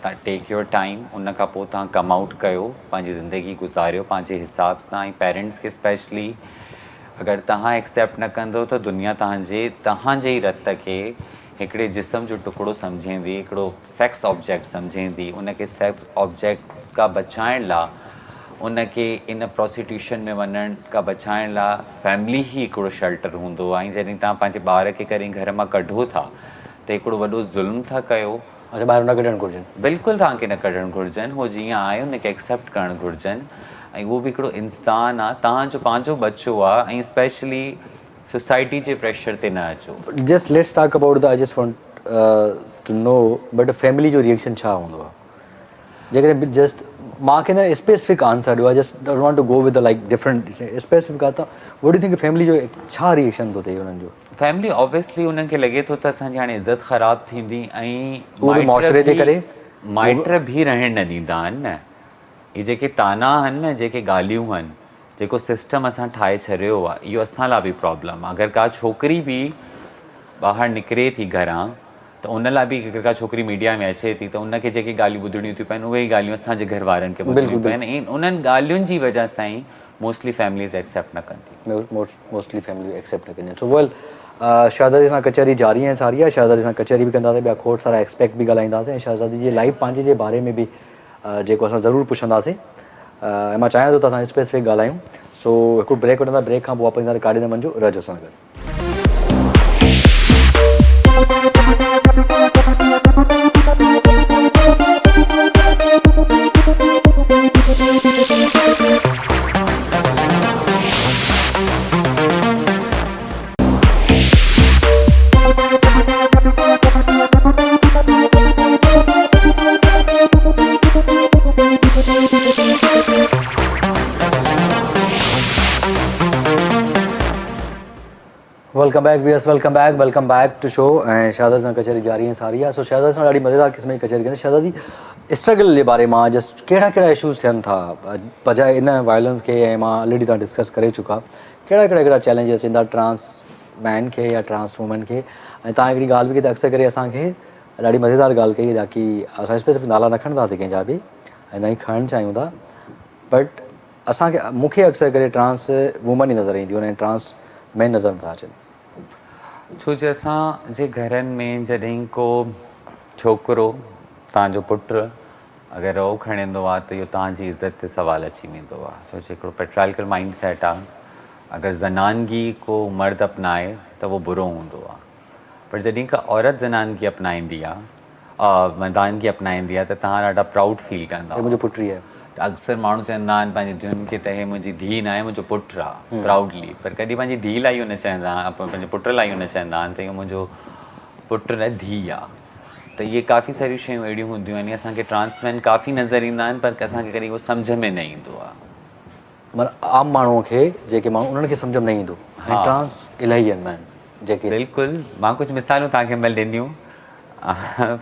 तव्हां टेक योर टाइम, उन खां पोइ तव्हां कम आउट कयो, पंहिंजी ज़िंदगी गुज़ारियो पंहिंजे हिसाब सां। ऐं पेरेंट्स खे स्पेशली अगरि तव्हां एक्सेप्ट न कंदो त दुनिया तव्हांजे ई रत खे हिकिड़े जिस्म जो टुकड़ो सम्झंदी, हिकिड़ो सेक्स ऑब्जेक्ट सम्झंदी। उनखे सेक्स ऑब्जेक्ट खां बचाइण लाइ, उनखे इन प्रोस्टिट्यूशन में वञण खां बचाइण लाइ फैमिली ई हिकिड़ो शेल्टर हूंदो आहे। ऐं जॾहिं तव्हां पंहिंजे ॿार खे करे घर मां कढो था त हिकिड़ो वॾो ज़ुल्म था कयो। अच्छा, ॿाहिरि न कढणु घुरिजनि? बिल्कुलु तव्हांखे न कढणु घुरिजनि, उहो जीअं आहे उनखे एक्सेप्ट करणु घुरिजनि। ऐं उहो बि हिकिड़ो इंसानु आहे, तव्हांजो पंहिंजो बच्चो आहे, ऐं स्पेशली सोसाइटी जे प्रेशर ते न अचो। Just let's talk about the, I just want to know but family जो रिएक्शन छा हूंदो आहे? जेकॾहिं जस्ट मूंखे न स्पेसिफिक आंसर ॾियो, I just don't want to go with the like different specific आहे त व्हाट डू थिंक फैमिली जो छा रिएक्शन थो थिए उन्हनि जो? फैमिली ऑब्वियसली उन्हनि खे लॻे थो त असांजी हाणे इज़त ख़राबु थींदी ऐं उहो बि मुआशिरे जे करे माइट बि रहणु न ॾींदा आहिनि न। इहे जेके ताना आहिनि न, जेके ॻाल्हियूं आहिनि, जेको सिस्टम असां ठाहे छॾियो आहे, इहो असां लाइ बि प्रॉब्लम आहे। अगरि का छोकिरी बि ॿाहिरि निकिरे थी घरां त उन लाइ बि अगरि का छोकिरी मीडिया में अचे थी त उनखे जेके ॻाल्हियूं ॿुधणियूं थियूं पवनि उहे ई ॻाल्हियूं असांजे घर वारनि खे ॿुधणियूं पवनि। ऐं उन्हनि ॻाल्हियुनि जी वजह सां ई मोस्टली फैमिलीज़ एक्सेप्ट न कंदी, मोस्टली फैमिली एक्सेप्ट न कंदी। सो वेल, शहज़ादी सां कचहरी जारी ऐं सारी आहे, शहज़ादी सां कचहरी बि कंदासीं, ॿिया खोड़ सारा एक्सपेक्ट बि ॻाल्हाईंदासीं ऐं शहज़ादी जी लाइफ पंहिंजे जे बारे में बि जेको असां ज़रूरु पुछंदासीं। ऐं मां चाहियां थो त असां स्पेसिफिक ॻाल्हायूं। सो हिकिड़ो ब्रेक वठंदा, ब्रेक खां पोइ वापसि ईंदासीं, काॾे न वञिजो, रहिजो असां गॾु। Welcome back viewers, welcome back to show. ऐं शहज़ादी सां कचहरी जारी ऐं सारी आहे। सो शहज़ादी सां ॾाढी मज़ेदार क़िस्म जी कचहरी कंदी। शहज़ादी, स्ट्रगल जे बारे मां जस्ट कहिड़ा कहिड़ा इशूज़ थियनि था बजाए इन वायलेंस खे, ऐं मां ऑलरेडी तव्हां डिस्कस करे चुका कहिड़ा कहिड़ा चैलेंजिस ईंदा ट्रांस मैन खे या ट्रांस वूमन खे। ऐं तव्हां हिकिड़ी ॻाल्हि बि कई त अक्सर करे असांखे ॾाढी मज़ेदार ॻाल्हि कई ताकी असां स्पेसिफिक नाला न खणंदासीं कंहिंजा बि ऐं न ई खणणु चाहियूं था, बट असांखे मूंखे अक्सर करे ट्रांस वूमन ई नज़र ईंदियूं आहिनि ऐं ट्रांस मैन नज़र नथा अचनि। छो जो असांजे घरनि में जॾहिं को छोकिरो, तव्हांजो पुटु अगरि रओ खणंदो आहे त इहो तव्हांजी इज़त ते सुवालु अची वेंदो आहे, छो जो हिकिड़ो पेट्राइकल माइंड सेट आहे। अगर ज़नानगी को मर्द अपनाए तो वो बुरो हूंदो आहे, पर जॾहिं का औरत ज़नानगी अपनाईंदी आहे मर्दानगी अपनाईंदी आहे त तव्हां ॾाढा प्राउड फील कंदा ये मुझे पुट रही है। त अक्सर माण्हू चवंदा आहिनि पंहिंजी धीउनि खे त हे मुंहिंजी धीउ न आहे, मुंहिंजो पुटु आहे, प्राउडली। पर कॾहिं पंहिंजी धीउ लाइ इहो न चवंदा पंहिंजे पुट लाइ इहो न चवंदा आहिनि त इहो मुंहिंजो पुटु न धीउ आहे। त इहे काफ़ी सारियूं शयूं अहिड़ियूं हूंदियूं आहिनि, असांखे ट्रांसमैन काफ़ी नज़र ईंदा आहिनि, पर असांखे कॾहिं उहो सम्झ में न ईंदो आहे। मतिलबु आम माण्हूअ खे जेके माण्हू उन्हनि खे सम्झ में न ईंदो, ऐं ट्रांस इलाही आहिनि मैन जेके। बिल्कुलु, मां कुझु मिसालूं तव्हांखे महिल ॾिनियूं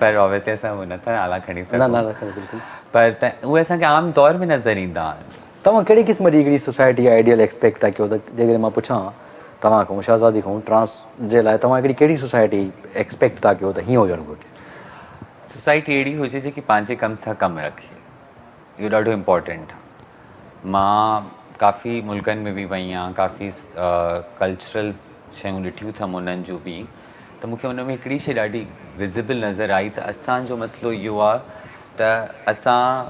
पर ऑब्वियसली असां उहो नथा नाला खणी न सघूं, न बिल्कुलु। पर त उहे असांखे आम तौर में नज़र ईंदा आहिनि। तव्हां कहिड़ी क़िस्म जी हिकिड़ी सोसाइटी आइडियल एक्सपेक्ट था कयो? त जेकॾहिं मां पुछां तव्हां खां शहज़ादी खां ट्रांस जे लाइ तव्हां हिकिड़ी कहिड़ी सोसाइटी एक्सपेक्ट था कयो त हीअं हुजणु घुरिजे? सोसाइटी अहिड़ी हुजे जेकी पंहिंजे कम सां कमु रखे, इहो ॾाढो इम्पॉर्टेंट आहे। मां काफ़ी मुल्कनि में बि वई आहियां, काफ़ी कल्चरल शयूं ॾिठियूं अथमि उन्हनि जूं बि, त मूंखे उन में हिकिड़ी शइ ॾाढी विज़िबल नज़र आई त असांजो मसइलो इहो आहे त असां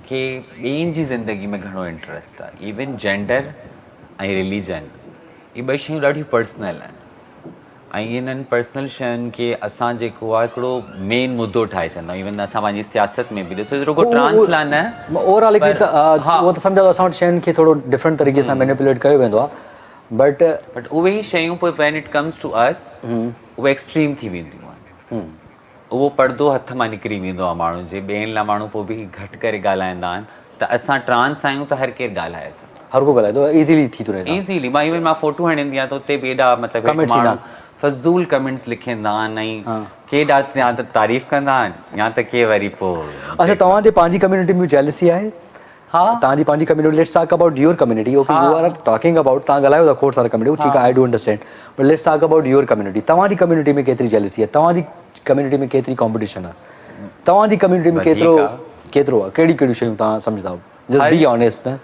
खे ॿियनि जी ज़िंदगी में घणो इंट्रस्ट आहे। इवन जेंडर ऐं रिलीजन, इहे ॿ शयूं ॾाढियूं पर्सनल आहिनि, ऐं इन्हनि पर्सनल शयुनि खे असां जेको आहे हिकिड़ो मेन मुद्दो ठाहे छॾंदा आहियूं। इवन असां पंहिंजी सियासत में बि ॾिसो, रुगो ट्रांस लाइ न, ओवरऑल हिकिड़ी त उहो त सम्झो असां वटि शयुनि खे थोरो डिफरेंट तरीक़े सां मैनिपुलेट कयो वेंदो आहे, बट उहे ई शयूं पोइ when it comes to us उहे एक्सट्रीम थी वेंदियूं आहिनि। उहो पर्दो हथ मां निकिरी वेंदो आहे माण्हू जे, ॿियनि लाइ माण्हू पोइ बि घटि करे ॻाल्हाईंदा आहिनि त असां ट्रांस आहियूं त हर केरु ॻाल्हाए थो, हर को ॻाल्हाए थो, ईज़िली थी थो रहे। ईज़ीली मां फोटो हणंदी आहियां त उते बि एॾा मतिलबु माण्हू फज़ूल कमेंट्स लिखंदा आहिनि, ऐं के या त तारीफ़ कंदा आहिनि या त के वरी पोइ। अच्छा, तव्हांजे पंहिंजी कम्युनिटी में जेलसी आहे? हा, तव्हांजी पंहिंजी community, let's talk about your community. Okay, you are talking about, तव्हां ॻाल्हायो था खोड़ सारा कम्युनिटी, ठीकु आहे, I do understand, but let's talk about your community. तव्हांजी कम्युनिटी में केतिरी जेलसी आहे? तव्हांजी कम्युनिटी में केतिरी कॉम्पिटिशन आहे? तव्हांजी कम्युनिटी में केतिरो आहे? कहिड़ी कहिड़ियूं शयूं तव्हां सम्झंदा? जस्ट बी ऑनेस्ट न।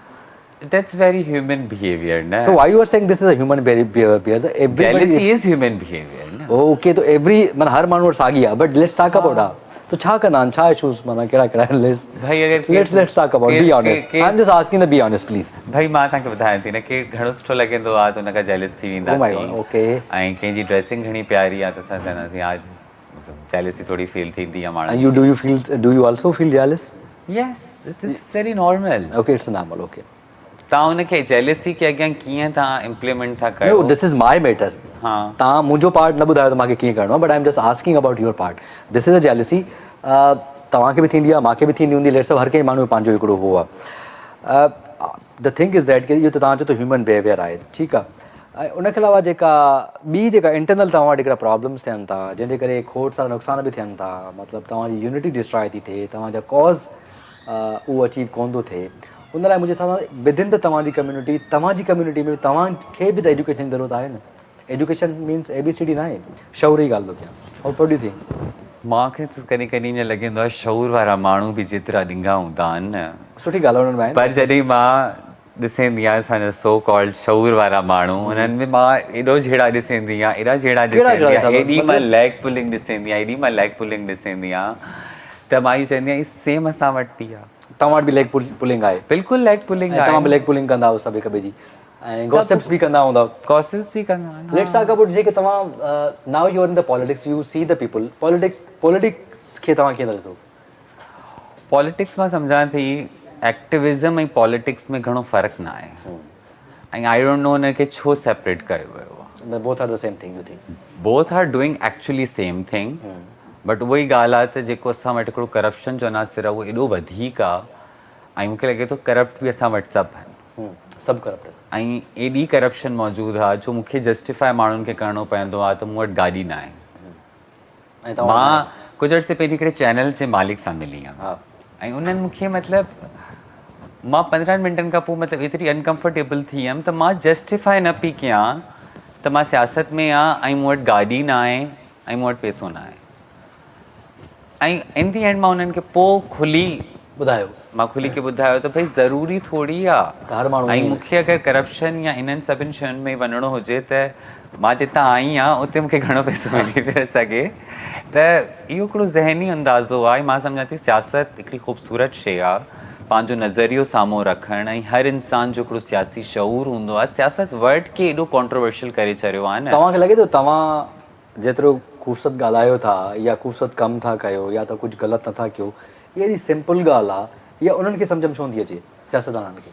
That's very human behavior, na? So why you are saying this is a human behavior? Jealousy is human behavior, na? Okay, तो मतलब हर माण्हू वटि साॻी आहे, but let's talk about तो छा कंदा आहिनि, छा इशूज़ माना कहिड़ा आहिनि? भाई अगर let's talk about, be honest. I'm just asking the be honest, please. भाई मां तव्हांखे ॿुधायां थी न कि घणो सुठो लॻंदो आहे त हुन खां जेलस थी वेंदासीं। ओके। ऐं कंहिंजी ड्रेसिंग घणी प्यारी आहे त असां चवंदासीं यार जेलसी थोड़ी फील थींदी आहे माण्हू। Do you also feel jealous? Yes, it's very normal. Okay, it's normal, okay. तव्हां हुनखे जेलसी खे अॻियां कीअं तव्हां इम्प्लीमेंट था कयो? No, this is my matter. हा, तव्हां मुंहिंजो पार्ट न ॿुधायो त मूंखे कीअं करिणो आहे, but I am just asking about your part. This is a जेलसी, तव्हांखे बि थींदी आहे, मूंखे बि थींदी हूंदी, लेट्स हर कंहिं माण्हू पंहिंजो हिकिड़ो हो आहे। द थिंग इज़ दैट कि इहो त तव्हां चओ त ह्यूमन बिहेवियर आहे, ठीकु आहे। ऐं उनखे अलावा जेका इंटरनल तव्हां वटि हिकिड़ा प्रॉब्लम्स थियनि था, जंहिंजे करे खोड़ सारा नुक़सान बि थियनि था, मतिलबु तव्हांजी यूनिटी डिस्ट्रॉय थी थिए, तव्हांजा कॉज़ उहो अचीव कोन थो थिए, उन लाइ मुंहिंजे हिसाब सां विदिन द तव्हांजी कम्युनिटी में तव्हांखे बि त एजुकेशन जी ज़रूरत आहे न। एजुकेशन मीन्स ABCD न आहे, शौर जी ॻाल्हि थो कयां। और पढ़ी थी मूंखे त कॾहिं कॾहिं ईअं लॻंदो आहे शौर वारा माण्हू बि जेतिरा ॾिंगा हूंदा आहिनि न, सुठी ॻाल्हि आहे उन्हनि में, पर जॾहिं मां ॾिसंदी आहियां असांजा सो कॉल्ड शौर वारा माण्हू, उन्हनि में मां एॾो झेड़ा ॾिसंदी आहियां, एॾी मां लेग पुलिंग ॾिसंदी आहियां, त मां इहो चवंदी आहियां सेम असां वटि बि आहे। तव्हां वटि बि लेग पुलिंग आहे? बिल्कुलु लेग पुलिंग आहे। तव्हां बि लेग पुलिंग कंदा आहियो सभु हिक ॿिए जी, ऐं गॉसिप्स बि कंदा हूंदा? गॉसिप्स बि कंदा आहिनि। लेट्स टॉक अबाउट जेके तव्हां now you are in the politics, you see the people, politics खे तव्हां कीअं था ॾिसो? पॉलिटिक्स मां सम्झां थी एक्टिविज़म ऐं पॉलिटिक्स में घणो फ़र्क़ु न आहे, ऐं आई डोंट नो हुनखे छो सेपरेट कयो वियो आहे। Both are the same thing, you think? Both are doing actually same thing, but उहा ई ॻाल्हि आहे त जेको असां वटि हिकिड़ो करप्शन जो अनासिर आहे उहो एॾो वधीक आहे, ऐं मूंखे लॻे थो करप्ट बि असां वटि सभु आहिनि, सभु करप्ट, ऐं एॾी करप्शन मौजूदु आहे जो मूंखे जस्टिफाई माण्हुनि खे करिणो पवंदो आहे त मूं वटि गाॾी न आहे। मां कुझु अर्से पहिरीं हिकिड़े चैनल जे मालिक सां मिली आहियां, ऐं उन्हनि मूंखे मतिलबु मां 15 मिंटनि खां पोइ मतिलबु एतिरी अनकंफर्टेबल थी वियमि त मां जस्टिफाई न पई कयां त मां सियासत में आहियां ऐं मूं वटि गाॾी न आहे ऐं मूं वटि पैसो न आहे, ऐं इन दी एंड मां उन्हनि खे पोइ खुली ॿुधायो त भई ज़रूरी थोरी आहे, ऐं मूंखे अगरि करप्शन या इन्हनि सभिनि शयुनि में वञिणो हुजे त मां जितां आई आहियां उते मूंखे घणो पैसो मिली थो सघे। त इहो हिकिड़ो ज़हनी अंदाज़ो आहे। मां सम्झां थी सियासत हिकिड़ी ख़ूबसूरत शइ आहे, पंहिंजो नज़रियो साम्हूं रखणु ऐं हर इंसान जो हिकिड़ो सियासी शऊर हूंदो आहे सियासत वर्ड खे एॾो कॉन्ट्रोवर्शियल करे छॾियो आहे न तव्हांखे लॻे थो तव्हां जेतिरो ख़ूबसूरत ॻाल्हायो था या ख़ूबसूरत कमु था कयो या त कुझु ग़लति नथा कयो इहा एॾी सिंपल ॻाल्हि आहे या उन्हनि खे सम्झ में छो नथी अचे सियासतदाननि खे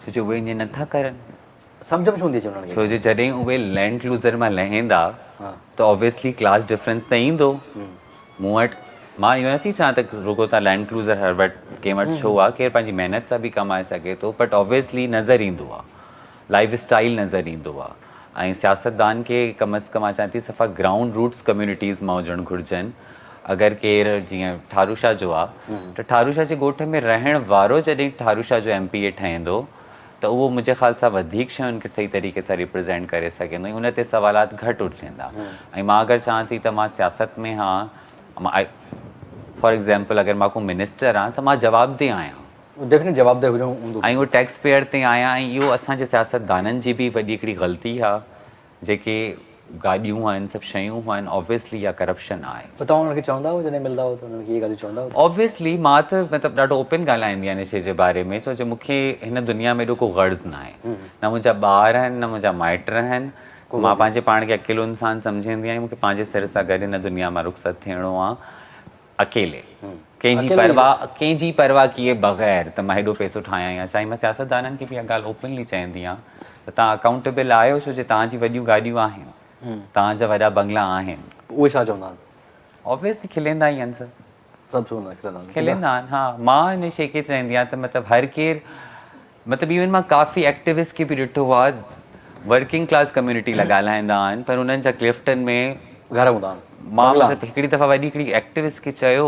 छो जो उहे ईअं नथा करनि सम्झ में छो नथी अचे उन्हनि खे छो जो जॾहिं उहे लैंड लूज़र मां लहंदा त ऑब्वियसली क्लास डिफरेंस त ईंदो मूं वटि मां इहो नथी चवां त रुगो तव्हां लैंड लूज़र हर वटि कंहिं वटि छो आहे केरु पंहिंजी महिनत सां बि कमाए सघे थो बट ऑब्वियसली नज़र ईंदो आहे लाइफ स्टाइल नज़र ईंदो आहे ऐं सियासतदान खे कम अज़ कम मां चवां थी सफ़ा ग्राउंड रूट्स कम्यूनिटीज़ मां हुजणु घुरिजनि अगरि केरु जीअं ठारूशा जो आहे त ठारूशा जे ॻोठ में रहण वारो जॾहिं ठारूशा जो MPA ठहंदो त उहो मुंहिंजे ख़्याल सां वधीक शयुनि खे सही तरीक़े सां रिप्रेज़ेंट करे सघंदो ऐं उन ते सवालात घटि उथंदा ऐं मां अगरि चाहियां थी त मां सियासत में हा मां फॉर एग्ज़ाम्पल अगरि मां को मिनिस्टर आहियां त मां जवाबदेह आहियां डेफिनेट जवाबदेह हुजणो हूंदो ऐं उहो टैक्स पेयर ते आहियां ऐं इहो असांजे सियासतदाननि जी बि वॾी हिकिड़ी ग़लती आहे जेके गाॾियूं आहिनि सभु शयूं आहिनि ऑब्वियसली इहा करप्शन आहे पर तव्हां उन्हनि खे चवंदा हो जॾहिं मिलंदा हो त उन्हनि खे इहे ॻाल्हियूं चवंदा हो ऑब्वियसली मां त मतिलबु ॾाढो ओपन ॻाल्हाईंदी आहियां इन शइ जे बारे में छो जो मूंखे हिन दुनिया में एॾो को गर्ज़ न आहे न मुंहिंजा ॿार आहिनि न मुंहिंजा माइट आहिनि मां पंहिंजे पाण खे अकेलो इंसानु सम्झंदी आहियां मूंखे पंहिंजे सिर सां गॾु हिन दुनिया मां रुख़सत थियणो आहे अकेले कंहिंजी परवाह किए बग़ैर त मां हेॾो पैसो ठाहियां या चाहे मां सियासतदाननि खे बि इहा ॻाल्हि ओपनली चवंदी आहियां त तव्हां अकाउंटेबल आहियो छो जो तव्हांजी वॾियूं गाॾियूं आहिनि तव्हांजा वॾा बंगला आहिनि उहे छा चवंदा आहिनि ऑब्वियसली खिलंदा ई आहिनि सभु छो न खिलंदा आहिनि खिलंदा आहिनि हा मां हिन शइ खे चवंदी आहियां त मतिलबु हर केरु मतिलबु इवन मां काफ़ी एक्टिविस्ट खे बि ॾिठो आहे वर्किंग क्लास कम्यूनिटी लाइ ॻाल्हाईंदा आहिनि पर उन्हनि जा क्लिफ्टन में घर हूंदा आहिनि मां मतिलबु हिकिड़ी दफ़ा वॾी हिकिड़ी एक्टिविस्ट खे चयो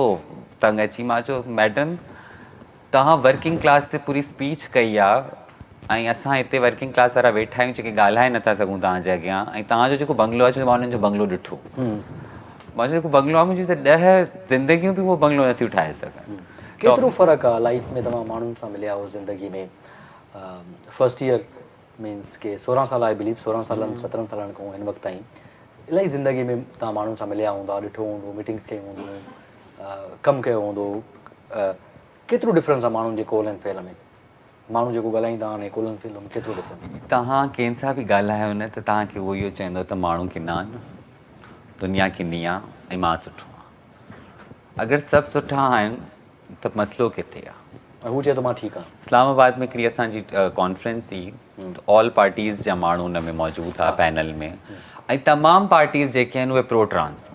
तंग अची मां चयो मैडम तव्हां वर्किंग क्लास ते पूरी स्पीच कई आहे ऐं असां हिते वर्किंग क्लास वारा वेठा आहियूं जेके ॻाल्हाए नथा सघूं तव्हांजे अॻियां ऐं तव्हांजो जेको बंगलो आहे छो मां हुननि जो बंगलो ॾिठो मां चयो जेको बंगलो आहे मुंहिंजी त 10 ज़िंदगियूं बि उहो बंगलो नथियूं ठाहे सघनि केतिरो फ़र्क़ु आहे लाइफ में तव्हां माण्हुनि सां मिलिया हो ज़िंदगी में फर्स्ट ईयर मीन्स के 16 साल आई बिलीव 16 सालनि 17 सालनि खां हिन वक़्तु ताईं इलाही ज़िंदगी में तव्हां माण्हुनि सां मिलिया हूंदा ॾिठो हूंदो मीटिंग्स कयूं हूंदियूं कमु कयो हूंदो केतिरो डिफरेंस आहे माण्हुनि जे कोल एंड फेल में माण्हू जेको ॻाल्हाईंदा आहिनि कोल एंड फेल में केतिरो डिफरेंस तव्हां कंहिंसां बि ॻाल्हायो न त तव्हांखे उहो इहो चवंदो त माण्हू किना आहिनि दुनिया किनी आहे ऐं मां सुठो आहियां अगरि सभु सुठा आहिनि त मसइलो किथे आहे हू चए थो मां ठीकु आहियां इस्लामाबाद में हिकिड़ी असांजी कॉन्फ्रेंस हुई ऑल पार्टीज़ जा माण्हू हुन में मौजूदु हुआ पैनल में ऐं तमामु पार्टीज़ जेके आहिनि उहे प्रो ट्रांस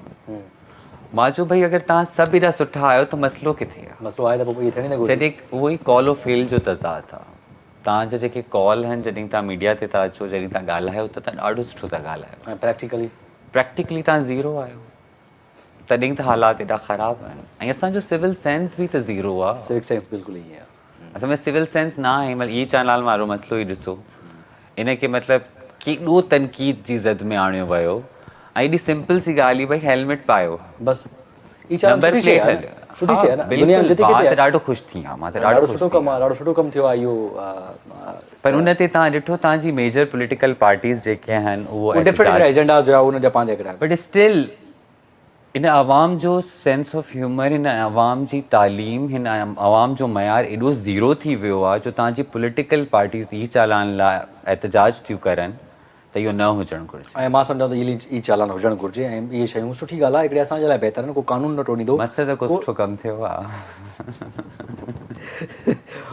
मां चयो भई अगरि तव्हां सभु एॾा सुठा आहियो त मसइलो किथे आहे मसइलो आहे त पोइ इहे थियणी न घुरिजे जॾहिं उहो ई कॉल ऑफ फेल जो तज़ाद आहे तव्हांजा जेके कॉल आहिनि जॾहिं तव्हां मीडिया ते था अचो जॾहिं तव्हां ॻाल्हायो त तव्हां ॾाढो सुठो था ॻाल्हायो ऐं प्रैक्टिकली तव्हां ज़ीरो आहियो तॾहिं त हालात एॾा ख़राबु आहिनि ऐं असांजो सिविल सेंस बि त ज़ीरो आहे सिविक सेंस बिल्कुलु ईअं आहे असां में सिविल सेंस न आहे मतिलबु ई चालान वारो मसइलो ई ॾिसो इन खे मतिलबु केॾो तनक़ीद जी ज़द में आणियो वियो ऐं एॾी सिंपल सी ॻाल्हि हुई भई हेलमेट पायो बसि ई चालान नंबर सुठी शइ प्लेट आहे हलियो न सुठी शइ आहे न दुनिया में जिते मां किथे त ॾाढो ख़ुशि थी आहियां मां त ॾाढो ॾाढो सुठो कमु आहे ॾाढो सुठो कमु थियो आहे इहो पर उन ते तव्हां ॾिठो तव्हांजी मेजर पॉलिटिकल पार्टीज़ जेके आहिनि उहो डिफरेंट एजेंडास जो आहे उन जा पंहिंजा हिकिड़ा बट स्टिल इन आवाम जो सेंस ऑफ ह्यूमर हिन आवाम जी तालीम हिन आवाम जो मयार एॾो ज़ीरो थी वियो आहे जो तव्हांजी पॉलिटिकल पार्टीज़ ई चालान लाइ एहतजाज थियूं करनि त इहो न हुजणु घुरिजे ऐं मां सम्झां थो ई चालान हुजणु घुरिजे ऐं इहे शयूं सुठी ॻाल्हि आहे हिकिड़े असांजे लाइ बहितर को कानून न टोड़ींदो मस्त त को सुठो कमु थियो आहे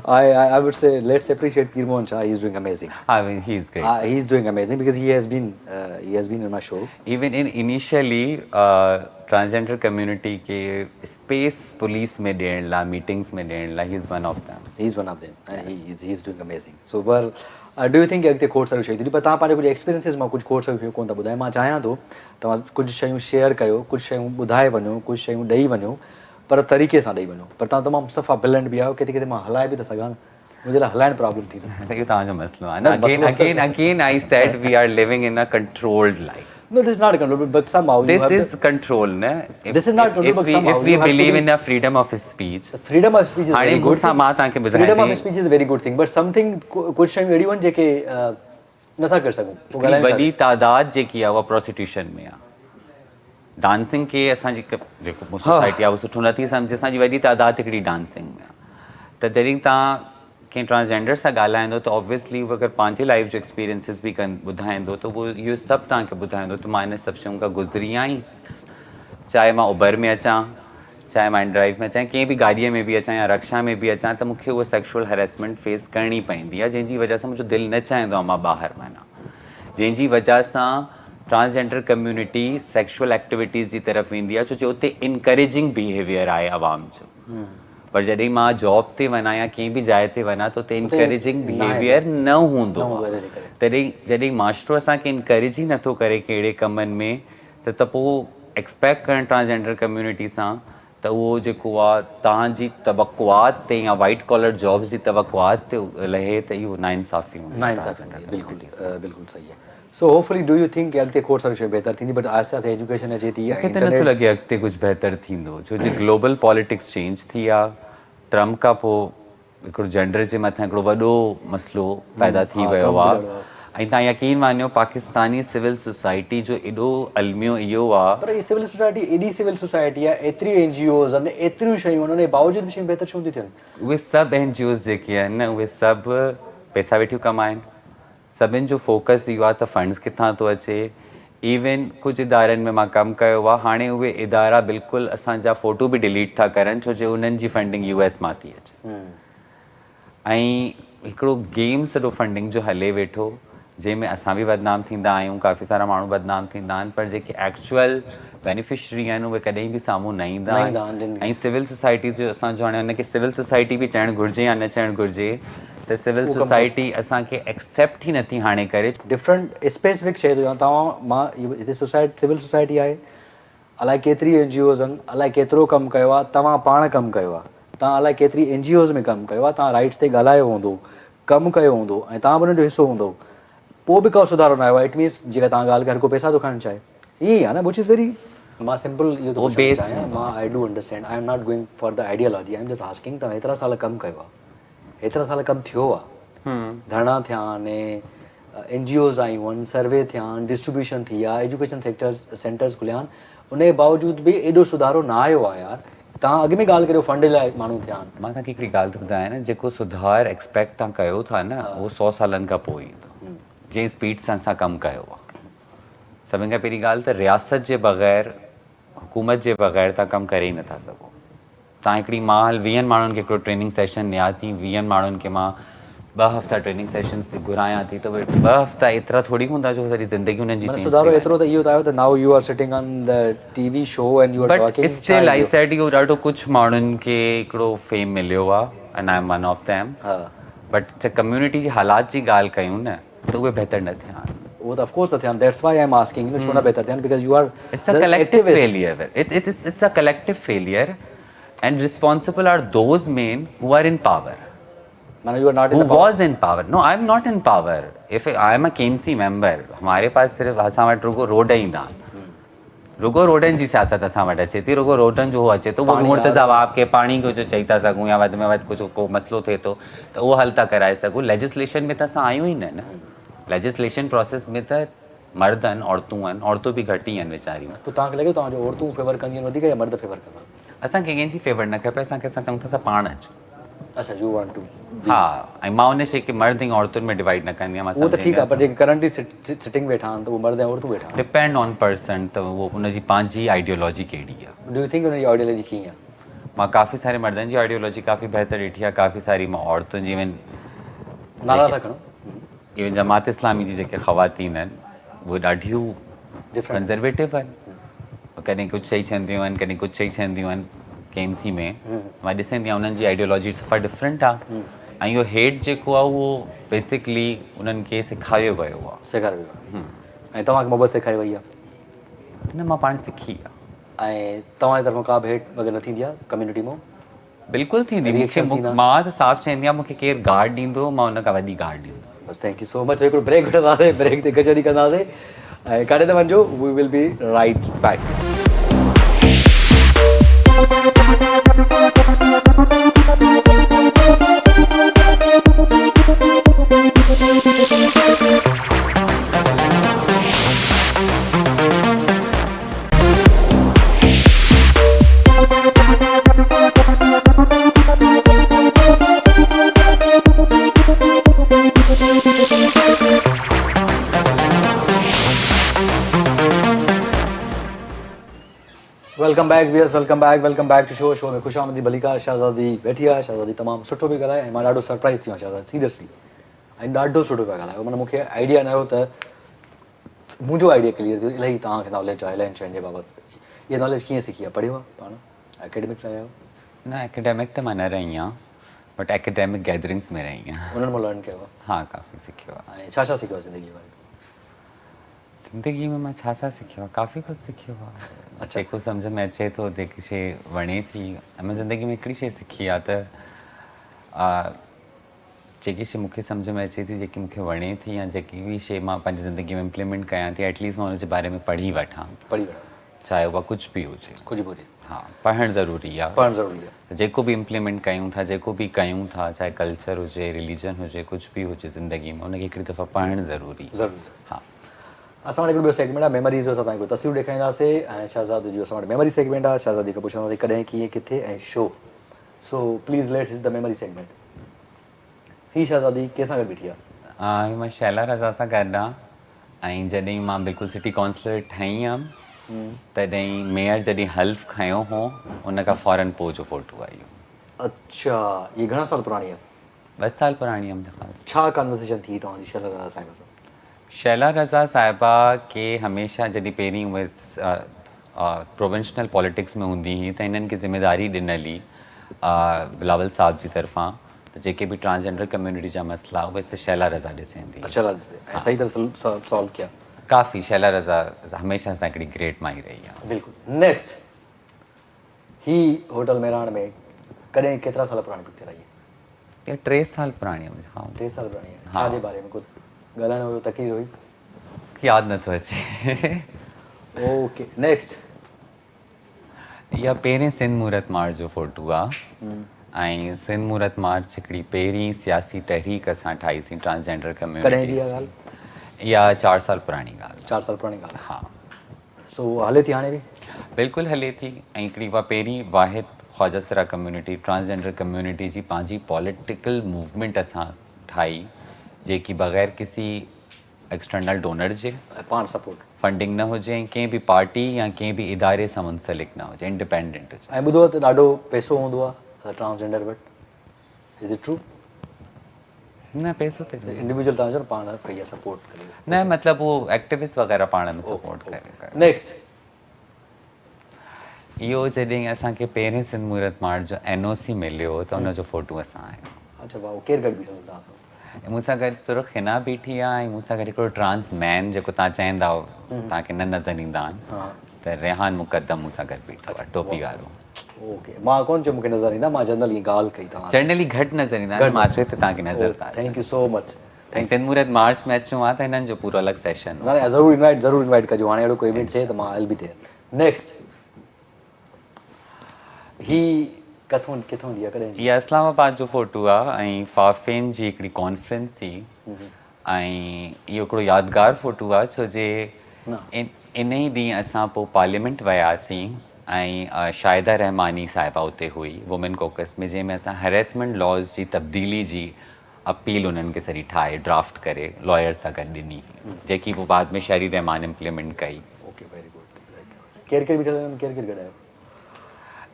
I would say let's appreciate Peer Mohan Shah. He's doing amazing. I mean, he's great. He's doing amazing because he has been in my show. Even in initially transgender community के space police में ॾियण लाइ meetings में ॾियण लाइ he's one of them. He's one of them and he's doing amazing. So well, do you think अॻिते खोड़ सारियूं शयूं थींदियूं पर तव्हां पंहिंजे कुझु एक्सपीरियंसिस मां कुझु खोड़ सारियूं शयूं कोन था ॿुधायो मां चाहियां थो तव्हां कुझु शयूं शेयर कयो कुझु शयूं ॿुधाए वञो कुझु शयूं ॾेई वञो पर तरीक़े सां ॾेई वञो पर तव्हां तमामु सफ़ा ब्रिलियंट बि आहियो किथे किथे मां हलाए बि त सघां मुंहिंजे लाइ हलाइण प्रॉब्लम थींदी इहो तव्हांजो मसइलो आहे न again I said we are living in a controlled life. No, this is not controlled, but somehow this is control, na? This is not controlled, but somehow if we believe in the freedom of speech. Freedom of speech is very good. Freedom of speech is a very good thing, but something कुछ शयूं अहिड़ियूं आहिनि जेके नथा करे सघूं. वॾी तादाद जेकी आहे उहा प्रोस्टिट्यूशन में आहे. डांसिंग खे असांजी जेको सोसाइटी आहे उहो सुठो नथी सम्झे असांजी वॾी तादाद हिकिड़ी डांसिंग में आहे. त जॾहिं तव्हां कंहिं ट्रांसजेंडर सां ॻाल्हाईंदो त ऑब्वियसली उहो अगरि पंहिंजी लाइफ जो एक्सपीरियंसिस बि ॿुधाईंदो त उहो इहो सभु तव्हांखे ॿुधाईंदो त मां इन सभु शयुनि खां गुज़री आहीं, चाहे मां उबर में अचां, चाहे मां इन ड्राइव में अचां, कंहिं बि गाॾीअ में बि अचां या रक्षा में बि अचां त मूंखे उहा सेक्शुअल हैरेसमेंट फेस करणी पवंदी आहे, जंहिंजी वजह सां मुंहिंजो दिलि न चाहींदो आहे मां ॿाहिरि वञा, जंहिंजी वजह सां ट्रांसजेंडर कम्यूनिटी सेक्शुअल एक्टिविटीज़ जी तरफ़ वेंदी आहे, छो जो उते इनकरेजिंग बिहेवियर आहे आवाम जो। पर जॾहिं मां जॉब ते वञा या कंहिं बि जाइ ते वञा त उते इनकरेजिंग बिहेवियर न हूंदो आहे। तॾहिं जॾहिं मास्टरो असांखे इनकरेज ई नथो करे कहिड़े कमनि में त पोइ एक्सपेक्ट करणु ट्रांसजेंडर कम्यूनिटी सां त उहो जेको आहे तव्हांजी तवक़ुआत ते या वाइट कॉलर जॉब्स जी तवक़ुआत ते लहे त इहो नाइंसाफ़ी हूंदी। बिल्कुलु सही आहे। So hopefully do U think कि अॻिते खोड़ सारी शयूं बहितर थींदी, बट आहिस्ते आहिस्ते एजुकेशन अचे थी, मूंखे त नथो लॻे अॻिते कुझु बहितर थींदो, छो जो ग्लोबल पॉलिटिक्स चेंज थी आहे। ट्रम्प खां पोइ हिकिड़ो जेंडर जे मथां हिकिड़ो वॾो मसइलो पैदा थी वियो आहे ऐं तव्हां यकीन मानियो पाकिस्तानी सिविल सोसाइटी जो एॾो अलमियो इहो आहे। पर ही सिविल सोसाइटी एॾी सिविल सोसाइटी आहे, एतिरी NGOs आहिनि, एतिरियूं शयूं आहिनि, उन जे बावजूद बि शयूं बहितर छो थी थियनि? उहे सभु NGOs जेके आहिनि न उहे सभु पैसा वेठियूं कमाइनि, सभिनि जो फोकस इहो आहे त फंड्स किथां थो अचे। इवन कुझु इदारनि में मां कमु कयो आहे, हाणे उहे इदारा बिल्कुलु असांजा फ़ोटो बि डिलीट था करनि छो जो उन्हनि जी फंडिंग US मां थी अचे ऐं हिकिड़ो गेम सॼो फंडिंग जो हले वेठो जंहिंमें असां बि बदनाम थींदा आहियूं, काफ़ी सारा माण्हू बदनाम थींदा आहिनि, पर जेके एक्चुअल बेनिफिशरी आहिनि उहे कॾहिं बि साम्हूं न ईंदा आहिनि। ऐं सिविल सोसाइटी जो असांजो हाणे हुनखे सिविल सोसाइटी बि चवणु घुरिजे या न चवणु घुरिजे त सिविल सोसाइटी असांखे एक्सेप्ट ई नथी हाणे करे। डिफरेंट स्पेसिफिक शइ जो तव्हां मां हिते सिविल सोसाइटी आहे, अलाए केतिरी NGOs आहिनि, अलाए केतिरो कमु कयो आहे, तव्हां पाण कमु कयो आहे, तव्हां अलाए केतिरी NGOs में कमु कयो आहे, तव्हां राइट्स ते ॻाल्हायो हूंदो, कमु कयो हूंदो ऐं तव्हां बि हुन जो हिसो हूंदो, पोइ बि को सुधारो न आयो आहे। इट मीन्स जेका तव्हां ॻाल्हि करे को पैसा थो खणणु चाहे, ईअं ई आहे न, विच इज़ वेरी मां सिंपल इहो थो चाहियां, मां आई do understand, I am not going for the ideology, I am just asking तव्हां हेतिरा साल कमु कयो आहे, हेतिरा साल कमु थियो आहे, धरना थिया आहिनि, NGOs आयूं आहिनि, सर्वे थिया आहिनि, डिस्ट्रीब्यूशन थी आहे, एजुकेशन सेंटर्स खुलिया आहिनि, उनजे बावजूद बि एॾो सुधारो न आयो आहे यार। तव्हां अॻु में ॻाल्हि करियो फंड लाइ माण्हू थिया आहिनि, मां तव्हांखे हिकिड़ी ॻाल्हि थो ॿुधायां न, जेको सुधार एक्सपेक्ट तव्हां कयो था न उहो 100 सालनि खां पोइ ईंदो, जंहिं स्पीड सां असां कमु कयो आहे। सभिनि खां पहिरीं ॻाल्हि त रियासत जे बग़ैर, हुकूमत जे बग़ैर तव्हां कमु करे ई नथा सघो। तव्हां हिकिड़ी मां 20 माण्हुनि खे हिकिड़ो ट्रेनिंग सेशन ॾियां थी, 20 माण्हुनि खे मां 2 हफ़्ता ट्रेनिंग सेशन्स ते घुरायां थी, त उहे 2 हफ़्ता एतिरा थोरी हूंदा जो सॼी ज़िंदगी हुननि जी चेंज सुधारो एतिरो त इहो त आयो त now you are sitting on the TV show and you are talking, but still I said इहो ॾाढो कुझु माण्हुनि खे हिकिड़ो फेम मिलियो आहे and I am one of them, but जे कम्यूनिटी जी हालात जी ॻाल्हि कयूं न त उहे बहितर न थिया आहिनि। वो तो of course not that's why I'm asking you छो ना बेहतर ध्यान, because you are it's a collective failure, it's a collective failure and responsible are those men who are in power, you are not in who the power. was in power. No, I'm not in power. If I am a KMC member, हमारे पास सिर्फ असां वटि रुगो road ईंदा आहिनि, रुगो रोडनि जी सियासत असां वटि अचे थी, रुगो रोडनि जो अचे थो, वो मुर्तज़ा आपके पाणी को जो चई था सघूं या वधि में वधि कुझु को मसइलो थिए थो त उहो हल था कराए सघूं। लेजिस्लेशन में त असां आयूं ई न, लेजिस्लेशन प्रोसेस में त मर्द आहिनि, औरतूं आहिनि, औरतूं बि घटि ई आहिनि वीचारियूं। पोइ तव्हांखे लॻे तव्हांजो औरतूं फेवर कंदियूं आहिनि वधीक या मर्द फेवर कंदा? असांखे कंहिंजी फेवर न खपे, असांखे असां चऊं था असां पाण अचूं। अच्छा, यू वांट टू, हा, ऐं मां उन शइ खे मर्द ऐं औरतुनि में डिवाइड न कंदी आहियां। उहो त ठीकु आहे, पर जेके करंटली सिटिंग वेठा आहिनि त उहो मर्द ऐं औरतूं वेठा आहिनि। डिपेंड ऑन पर्सन, त उहो उनजी पंहिंजी आइडियोलॉजी कहिड़ी आहे। डू यू थिंक उनजी आइडियोलॉजी कीअं आहे? मां काफ़ी सारे मर्दनि जी आइडियोलॉजी काफ़ी बहितर ॾिठी आहे, काफ़ी सारी मां औरतुनि जी, इवन नाला था खणो, इवन जमात इस्लामी जी जेके ख़वातीन आहिनि उहे ॾाढियूं कंज़र्वेटिव आहिनि, कॾहिं कुझु चई छॾंदियूं आहिनि, कॾहिं कुझु चई छॾंदियूं आहिनि। KMC में मां ॾिसंदी आहियां उन्हनि जी आइडियोलॉजी सफ़ा डिफरेंट आहे ऐं इहो हेट जेको आहे उहो बेसिकली उन्हनि खे सेखारियो वियो आहे। सेखारियो वियो आहे ऐं तव्हांखे मोहबत सेखारी वई आहे? न, मां पाण सिखी आहे। ऐं तव्हांजे तरफ़ां का बि हेट वग़ैरह न थींदी आहे कम्यूनिटी मां? बिल्कुलु थींदी। मां त साफ़ चवंदी आहियां, मूंखे केरु गार्ड ॾींदो मां हुन खां वॾी गार्ड ॾींदो। बस, थैंक यू सो मच। हिकिड़ो ब्रेक वठंदासीं, ब्रेक ते कचहरी कंदासीं ऐं काॾे त वञिजो, we will be right back. Welcome back viewers, welcome back to show में ख़ुशामदी भलीकार शहज़ादी वेठी आहे। शहज़ादी तमामु सुठो पियो ॻाल्हाए ऐं मां ॾाढो सरप्राइज़ थी वियो आहियां शहज़ादी, सीरियसली ऐं ॾाढो सुठो पिया ॻाल्हायो। माना मूंखे आइडिया न हुयो त मुंहिंजो आइडिया क्लियर थियो। इलाही तव्हांखे नॉलेज आहे इलाही शयुनि जे बाबति। इहा नॉलेज कीअं सिखी आहे? पढ़ियो आहे पाण, एकेडमिक रहिया आहियो? न एकेडमिक त मां न रही आहियां, बट एकेडमिक गैदरिंग्स में रही आहियां। उन्हनि मां लर्न कयो आहे? हाँ, काफ़ी सिखियो आहे। ऐं छा छा सिखियो आहे ज़िंदगी में? ज़िंदगी में मां छा छा सिखियो आहे? काफ़ी कुझु सिखियो आहे। जेको सम्झ में अचे थो, जेकी शइ वणे थी। ऐं मां ज़िंदगी में हिकिड़ी शइ सिखी आहे त जेकी शइ मूंखे सम्झ में अचे थी, जेकी मूंखे वणे थी, या जेकी बि शइ मां पंहिंजी ज़िंदगी में इम्प्लीमेंट कयां थी, एटलीस्ट मां हुनजे बारे में पढ़ी वठां। चाहे उहा कुझु बि हुजे। कुझु बि हुजे। हाँ, पढ़णु ज़रूरी आहे। पढ़णु ज़रूरी आहे। जेको बि इम्प्लीमेंट कयूं था, जेको बि कयूं था, चाहे कल्चर हुजे, रिलीजन हुजे, कुझु बि हुजे ज़िंदगी में, उनखे हिकिड़ी दफ़ा पढ़णु ज़रूरी। हाँ। असां वटि हिकिड़ो ॿियो सेगमेंट आहे मेमरीज़ जो। असां तव्हांखे कोई तस्वीरूं ॾेखारींदासीं ऐं शहज़ाद जो असां वटि मेमरी सेगमेंट आहे। शहज़ादी खां पुछंदासीं कॾहिं, कीअं, किथे ऐं show. So please let's the memory segment. ही शहज़ादी कंहिंसां गॾु बीठी आहे? मां शैला रज़ा सां गॾु आहियां। ऐं जॾहिं मां बिल्कुलु सिटी काउंसलर ठही हुयमि, तॾहिं मेयर जॾहिं हल्फ खयो हो, उन खां फ़ौरन पोइ जो फ़ोटो आहे इहो। अच्छा, ये घणा साल पुराणी आहे? 2 साल पुराणी आहे मुंहिंजे ख़्याल सां। छा कन्वर्सेशन थी तव्हांजी शैला रज़ा साहिबा सां? शैला रज़ा साहिबा खे हमेशह जॾहिं पहिरीं उहे प्रोविंशनल पॉलिटिक्स में हूंदी हुई, त हिननि खे ज़िम्मेदारी ॾिनल हुई बिलावल साहब जी तरफ़ां, त जेके बि ट्रांसजेंडर कम्युनिटी जा मसइला उहे त शैला रज़ा ॾिसंदी। ऐं सही तरह सॉल्व किया? काफ़ी। शैला रज़ा हमेशह सां हिकिड़ी ग्रेट माई रही आहे। बिल्कुलु। नेक्स्ट, ही होटल मेराण में कॾहिं केतिरा साल पुराणी पिक्चर आई आहे? 3 साल पुराणी आहे मुंहिंजे ख़्याल में। 3 साल पुराणी आहे। छा जे बारे में कुझु ॻाल्हाइणो हुयो, तकलीफ़ हुई? यादि नथो अचे। Okay, next. इहा पहिरें सिंध मूरत मार्च जो फ़ोटो आहे। ऐं सिंध मूरत मार्च हिकिड़ी पहिरीं सियासी तहरीक असां ठाहीसीं ट्रांसजेंडर कम्युनिटी। कॾहिं जी ॻाल्हि? इहा 4 साल पुराणी ॻाल्हि। 4 साल पुराणी ॻाल्हि। हाँ। सो हले थी हाणे बि? बिल्कुलु हले थी। ऐं हिकिड़ी उहा पहिरीं वाहिद ख्वाजसरा कम्युनिटी, ट्रांसजेंडर कम्युनिटी जी पंहिंजी पॉलिटिकल मूवमेंट असां ठाही, जेकी बग़ैर किसी एक्सटर्नल डोनर जे पाण सपोर्ट फंडिंग न हुजे, ऐं कंहिं बि पार्टी या कंहिं बि इदारे सां मुंसलिक न हुजे, इंडिपेंडेंट हुजे। ऐं ॿुधो त ॾाढो पैसो हूंदो आहे ट्रांसजेंडर वटि। Is it true? न, पैसो त इंडिविजुअल तव्हां चओ न पाण कई आहे सपोर्ट करे? न, मतिलबु उहो एक्टिविस्ट वग़ैरह पाण में सपोर्ट करे। नेक्स्ट, इहो जॾहिं असांखे पहिरें सिंध मूरत मार्च जो NOC मिलियो, त हुनजो फ़ोटो असां आहियो। अच्छा वाह, केरु गॾु बीठो तव्हां सां? मूंसां गॾु सुरख हिना बीठी आहे, ऐं मूंसां गॾु हिकिड़ो ट्रांस मैन, जेको तव्हां चवंदा हो तव्हांखे न नज़र ईंदा आहिनि, त रेहान मुक़दम मूंसां गॾु बीठो आहे, टोपी वारो। ओके, मां कोन चयो मूंखे नज़र ईंदा, मां जनरल ईअं ॻाल्हि कई तव्हां। जनरली घटि नज़र ईंदा आहिनि, मां चयो त तव्हांखे नज़र था। Thank you so much. ऐं सिंध मूरत मार्च में अचूं आहे त हिननि जो पूरो अलॻि सेशन। न, ज़रूरु इनवाइट कजो। हाणे अहिड़ो कोई इवेंट थिए त मां हल बि थिए। नेक्स्ट, ही किथों जी आहे, कॾहिं जी? इहा इस्लामाबाद जो फ़ोटो आहे, ऐं फाफेन जी हिकिड़ी कॉन्फ्रेंस हुई। ऐं इहो हिकिड़ो यादगार फ़ोटो आहे, छो जे इन ई ॾींहुं असां पोइ पार्लियामेंट वियासीं, ऐं शाहिदा रहमानी साहिबा उते हुई वुमेन कॉकस में, जंहिंमें असां हैरेसमेंट लॉज़ जी तब्दीली जी अपील उन्हनि खे सॼी ठाहे ड्राफ्ट करे लॉयर सां गॾु ॾिनी, जेकी पोइ बाद में शहरी रहमान इम्प्लीमेंट कई। Okay, very good. केरु बीठल आहिनि, केरु गॾु आयो?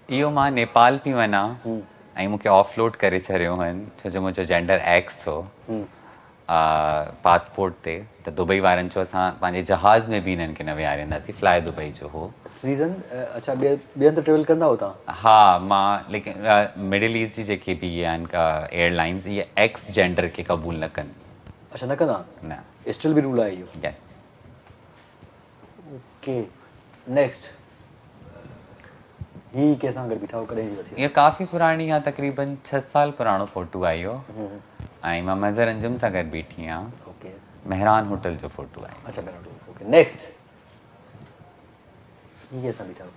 इहो मां नेपाल पई वञा, ऐं मूंखे ऑफलोड करे छॾियो हुअनि, छो जो मुंहिंजो जेंडर X हो पासपोर्ट ते। त दुबई वारनि चयो असां पंहिंजे जहाज़ में बि हिननि खे न विहारींदासीं, फ्लाई दुबई जो हो रीज़न। अच्छा, ॿिए हंधि ट्रेवल कंदा हो तव्हां? हाँ, मां लेकिन मिडिल ईस्ट जी जेके बि इहे आहिनि एयरलाइंस, इहे X जेंडर खे क़बूल न कनि। अच्छा, न कंदा? न, स्टिल बि रूल आहे इहो? यस। Okay, next. ही कंहिंसां गॾु बीठा हो, कॾहिं जी वसी? इहो काफ़ी पुराणी आहे, तक़रीबन 6 साल पुराणो फ़ोटो आहे इहो। ऐं मां मज़र अंजुम सां गॾु बीठी आहियां। ओके, मेहरान होटल जो फ़ोटो आहे। अच्छा, मेहरान। Okay, next. ही कंहिंसां बीठा हो?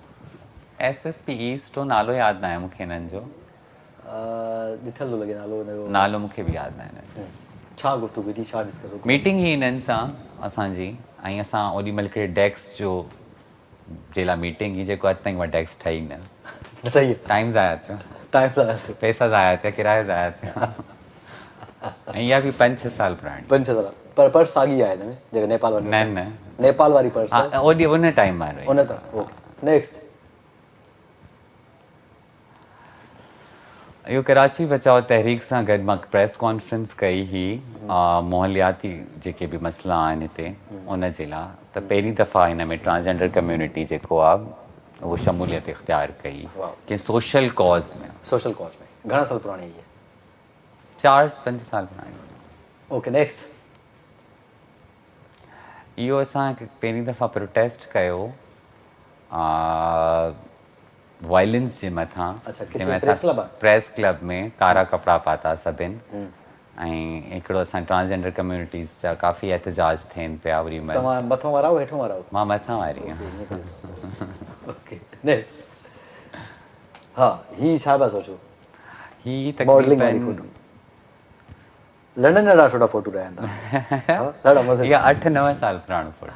SSP ईस्ट हो, नालो यादि न आहे मूंखे हिननि जो। ॾिठल थो लॻे नालो हुनजो। नालो मूंखे बि यादि न आहे। छा गुफ़्तगू थी, छा डिस्कस हो? मीटिंग ही हिननि सां असांजी, ऐं असां ओॾीमहिल हिकिड़े डेस्क जो जे लाइ मीटिंग ही, जेको अॼु ताईं उहा डेस्क ठही न। सही, टाइम ज़ाया थियो, पैसा ज़ाया थिया, किराया ज़ाया थिया। ऐं इहा बि 5-6 साल पुराणी। 5-6 साल। पर पर्स साॻी आहे हिन में, जेका नेपाल वारी? न, नेपाल वारी पर्स? हाँ, उन टाइम वारो। उन त। Okay, next. इहो कराची बचाओ तहरीक सां गॾु मां प्रेस कॉन्फ्रेंस कई हुई मोहलियाती जेके बि मसइला आहिनि हिते उन जे लाइ त पहिरीं दफ़ा हिन में ट्रांसजेंडर कम्युनिटी जेको आहे उहो शमूलियत इख़्तियार कई वाह। कंहिं सोशल कॉज़ में सोशल कॉज में घणा साल पुराणी है ये? 4-5 साल पुराणी ओके नेक्स्ट। इहो असां पहिरीं दफ़ा प्रोटेस्ट कयो वायलेंस जे मथां अच्छा, किथे? जंहिंमें प्रेस क्लब आहे? प्रेस क्लब में कारा कपिड़ा पाता सभिनि ऐं हिकिड़ो असां ट्रांसजेंडर कम्युनिटीज़ जा काफ़ी एहतजाज थियनि पिया वरी महिल तव्हां मथों वारा हो हेठों वारा हो? मां मथां वारी आहियां ओके नेक्स्ट। हाँ ही छा पिया सोचो? ही मॉडलिंग वारी तकरीबन फोटो लंडन ॾाढा सुठा फोटो रहनि था। हाँ, ॾाढा मज़े। इहा 8-9 साल पुराणो फोटो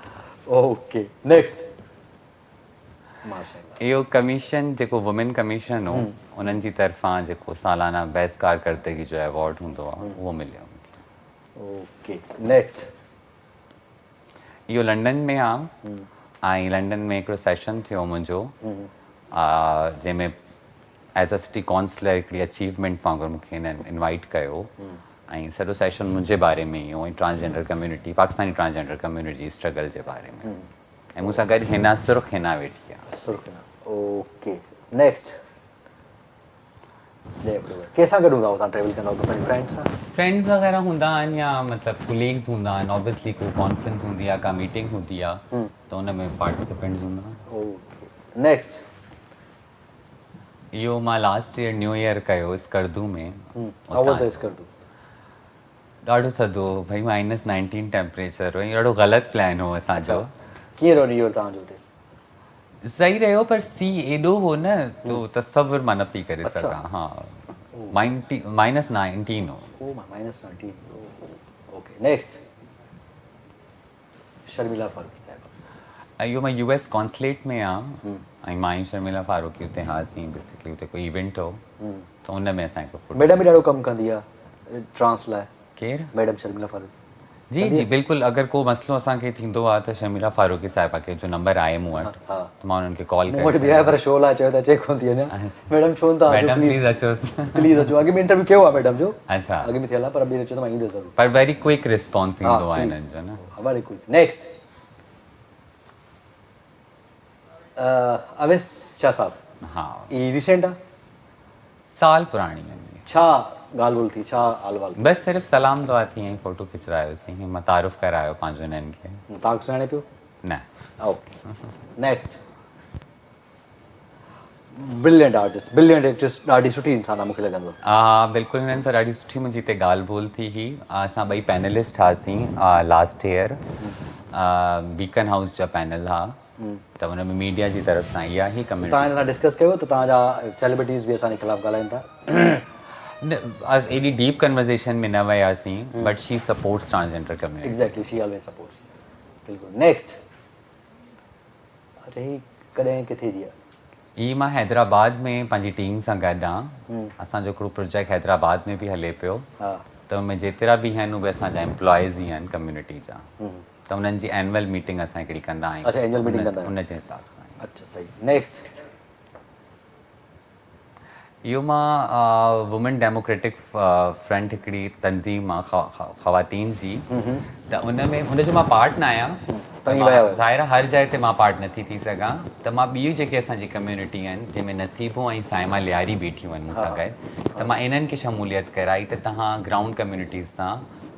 ओके नेक्स्ट। माशाल्लाह। इहो कमीशन जेको वुमेन कमीशन हो उन्हनि जी तरफ़ां जेको सालाना बेस्ट कारकर्दगी जो अवॉर्ड हूंदो आहे उहो मिलियो मूंखे ओके नेक्स्ट। इहो लंडन में आहे ऐं लंडन में हिकिड़ो सेशन थियो मुंहिंजो जंहिंमें एज़ अ सिटी काउंसलर हिकिड़ी अचीवमेंट वांगुरु मूंखे हिननि इनवाइट कयो ऐं सॼो सेशन मुंहिंजे बारे में हुयो ऐं transgender community Pakistani transgender community struggle जे बारे में ऐं मूंसां गॾु हिना सुर्ख हिना वेठी आहे सुर्खना। Okay next. कंहिंसां गॾु हूंदा हो तव्हां ट्रेवल कंदा हो त पंहिंजे फ्रेंड्स सां? फ्रेंड्स वग़ैरह हूंदा आहिनि या मतिलबु कुलीग्स हूंदा आहिनि ऑब्वियसली कोई कॉन्फ्रेंस हूंदी आहे का मीटिंग हूंदी आहे त उन में पार्टिसिपेंट्स हूंदा आहिनि ओके नेक्स्ट। इहो मां लास्ट ईयर न्यू ईयर कयो स्कर्दू में हाउ वाज दिस कर दो? ॾाढो थधो भई -19 टेम्परेचर हुई ॾाढो ग़लति प्लान हो असांजो कीअं रहो इहो तव्हांजो हुते? सही रहियो पर सी एॾो हो न तो तसवुर मां न पई करे सघां हा -19 हो ओ -19। Okay next. शर्मिला फारूकी साहिबा। ऐं इहो मां US कॉन्सुलेट में आहियां ऐं मां ऐं शर्मिला फारूकी हुते हुआसीं बेसिकली हुते कोई इवेंट हो त उन में असां हिकिड़ो फोटो मैडम बि ॾाढो कमु कंदी आहे ट्रांस लाइ। केरु मैडम शर्मिला फारूकी। जी जी बिल्कुलु अगरि को मसइलो असांखे थींदो आहे त शर्मिला फारूकी साहिबा खे जो नंबर आहे मूं वटि हा। त मां उन्हनि खे कॉल मूं वटि बि आहे पर शो लाइ चयो त चेक कोन थी वञा। मैडम छो न था मैडम प्लीज़ अचोसि प्लीज़ अचो। अॻे बि इंटरव्यू कयो आहे मैडम जो अच्छा अॻे बि थियल आहे पर ॿीहर चयो त मां ईंदुसि ज़रूरु। पर वेरी क्विक रिस्पॉन्स हा, ईंदो आहे please. हिननि जो न हमारे कोई नेक्स्ट। अवेस शाह साहब। हा ई रिसेंट आहे साल पुराणी आहिनि छा ॻाल्हि ॿोल थी छा हाल वाल? बसि सिर्फ़ु सलाम दुआ थी ऐं फ़ोटो खिचरायोसीं मां तारुफ़ करायो पंहिंजो हिननि खे तव्हां सुञाणे पियो? न okay next. Brilliant artist brilliant actress ॾाढी सुठी इंसान आहे मूंखे लॻंदो आहे। बिल्कुलु हिननि सां ॾाढी सुठी मुंहिंजी हिते ॻाल्हि ॿोल थी हुई असां ॿई पैनलिस्ट हुआसीं लास्ट ईयर बीकन हाउस जा पैनल हा त हुन में मीडिया जी तरफ़ सां इहा ई तव्हां कम्युनिटी हिन सां डिस्कस कयो त तव्हांजा सेलिब्रिटीज़ बि असांजे ख़िलाफ़ु ॻाल्हाइनि था? एॾी डीप कन्वर्सेशन में न वियासीं but she supports transgender community exactly she always supports. बिल्कुलु नेक्स्ट। अच्छा ही कॾहिं किथे जी आहे? ही मां हैदराबाद में पंहिंजी टीम सां गॾु आहियां असांजो हिकिड़ो प्रोजेक्ट हैदराबाद में बि हले पियो हा त हुनमें जेतिरा बि आहिनि उहे असांजा एम्प्लॉइज़ ई आहिनि कम्युनिटी जा त उन्हनि जी एनुअल मीटिंग असां हिकिड़ी कंदा आहियूं अच्छा, annual meeting कंदा आहियो। उन जे हिसाब सां अच्छा सही नेक्स्ट। इहो मां वुमेन डेमोक्रेटिक फ्रंट हिकिड़ी तंज़ीम आहे ख़वातीन जी त उन में हुनजो मां पार्ट न आहियां ज़ाहिर आहे हर जाइ ते मां पार्ट नथी थी सघां त मां ॿियूं जेके असांजी कम्युनिटी आहिनि जंहिंमें नसीबो ऐं साइमा लियारी बीठियूं आहिनि मूंसां गॾु त मां इन्हनि खे शमूलियत कराई त तव्हां ग्राउंड कम्युनिटीज़ सां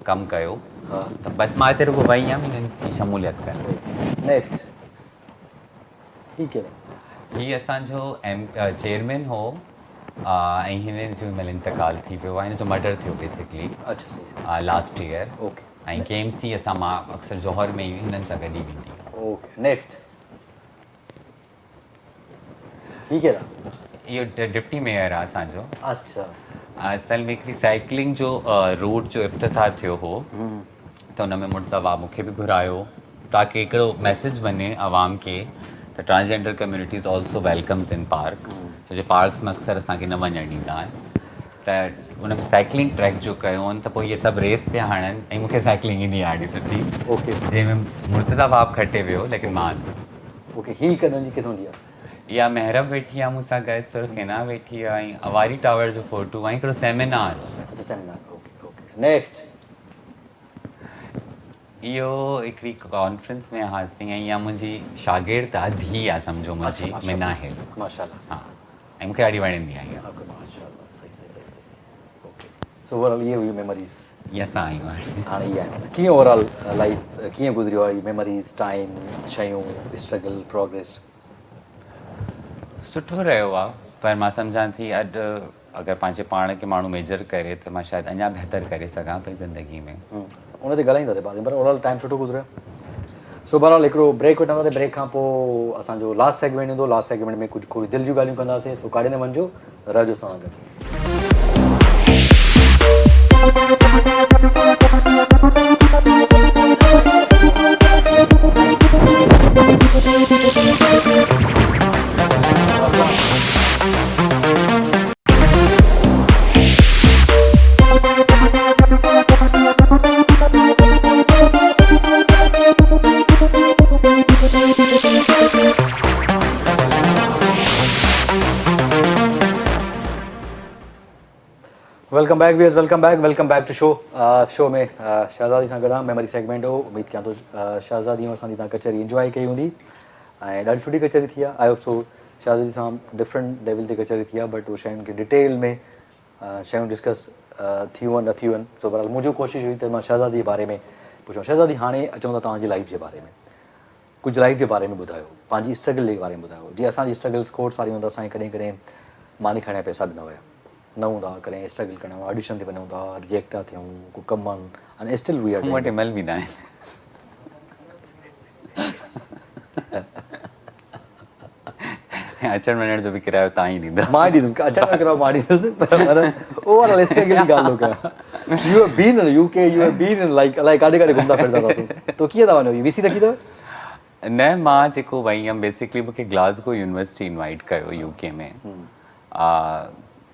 कमु कयो त बसि मां हिते रुॻो वई हुयमि हिननि जी शमूलियत कराई नेक्स्ट। ठीक है हीउ असांजो चेयरमैन हो ऐं हिन जो महिल इंतकाल थी वियो आहे हिन जो मर्डर थियो बेसिकली अच्छा सही लास्ट ईयर ओके ऐं KMC असां मां अक्सर जौहर में ई हिननि सां गॾु ई वेंदी ओके नेक्स्ट। ठीक है इहो डिप्टी मेयर आहे असांजो अच्छा असल में हिकिड़ी साइकिलिंग जो रूट जो इफ़्तिताह थियो हो त हुन में मुर्तज़ा मूंखे बि घुरायो ताकी हिकिड़ो मैसेज वञे आवाम खे त ट्रांसजेंडर कम्युनिटीज़ ऑल्सो वेलकम्स इन पार्क छो जो पार्क्स में अक्सर असांखे न वञणु ॾींदा आहिनि त हुन में साइकिलिंग ट्रैक जो कयो त पोइ इहे सभु रेस पिया हणनि ऐं मूंखे साइकिलिंग ईंदी आहे ॾाढी सुठी ओके जंहिंमें मुर्तज़ा खटे वियो लेकिन मां ओके ही कॾहिं जी किथों जी आहे? या महरब वेठी आहे मूंसां गॾु, सुरखेना वेठी आहे, ऐं अवारी टावर जो फोटो आहे, हिकिड़ो सेमिनार हो। सेमिनार ओके ओके नेक्स्ट इहो हिकिड़ी कॉन्फ्रेंस में हासीं, ऐं इहा मुंहिंजी शागिर्द आहे, धीउ आहे सम्झो मुंहिंजी, मिना हिल। माशाल्लाह हा, ऐं मूंखे ॾाढी वणंदी आहे इहा। माशाल्लाह सही सही सही सही ओके सो ओवरऑल ये हुई मेमोरीज़ इहा असां आहियूं हाणे। हाणे इहा आहे कीअं ओवरऑल लाइफ कीअं गुज़रियो आहे मेमोरीज़ टाइम शयूं स्ट्रगल प्रोग्रेस सुठो रहियो आहे, पर मां सम्झां थी अॼु अगरि पंहिंजे पाण खे माण्हू मेजर करे त मां शायदि अञा बहितर करे सघां पई ज़िंदगी में। उन ते ॻाल्हाईंदासीं बाद में पर ओवरऑल टाइम सुठो गुज़रियो सो बहरहाल हिकिड़ो ब्रेक वठंदासीं ब्रेक खां पोइ असांजो लास्ट सेगमेंट ईंदो लास्ट सेगमेंट में कुझु थोरी दिलि जूं ॻाल्हियूं कंदासीं सो काॾे न वञिजो रहजो सां गॾु वेलकम बैक टू शो में शहज़ादी सां गॾु आहे मेमोरी सेगमेंट हो उमेदु कयां थो शहज़ादियूं असांजी तव्हां कचहरी इंजॉय कई हूंदी ऐं ॾाढी सुठी कचहरी थी आहे आई होप सो शहज़ादी सां डिफरेंट लेवल ते कचहरी थी आहे बट उहो शयुनि खे डिटेल में शयूं डिस्कस थियूं आहिनि न थियूं आहिनि सो बहरहाल मुंहिंजो कोशिशि हुई त मां शहज़ादी जे बारे में पुछां शहज़ादी हाणे अचूं था तव्हांजी लाइफ जे बारे में कुझु लाइफ जे बारे में ॿुधायो पंहिंजी स्ट्रगल जे बारे में ॿुधायो जीअं असांजी स्ट्रगल स्कोर्स वारी हूंदा असांखे कॾहिं कॾहिं मानी खणण जा पैसा बि न हुया न हूंदा कॾहिं स्ट्रगल करणु ऑडिशन ते वञूं था रिजेक्ट था थियूं को कमु आहिनि अने स्टिल वी आर मूं वटि इमल बि न आहे। अचण वञण जो बि किरायो तव्हां ई ॾींदा। मां ॾींदुमि अचण में किरायो मां ॾींदुसि पर ओवरऑल स्ट्रगल जी ॻाल्हि थो कयां you have been in UK you have been in like अलाए काॾे काॾे घुमंदा फिरंदा था तो कीअं था वञो वीसी रखी अथव न मां जेको वई हुअमि बेसिकली मूंखे ग्लासगो यूनिवर्सिटी इनवाइट कयो यूके में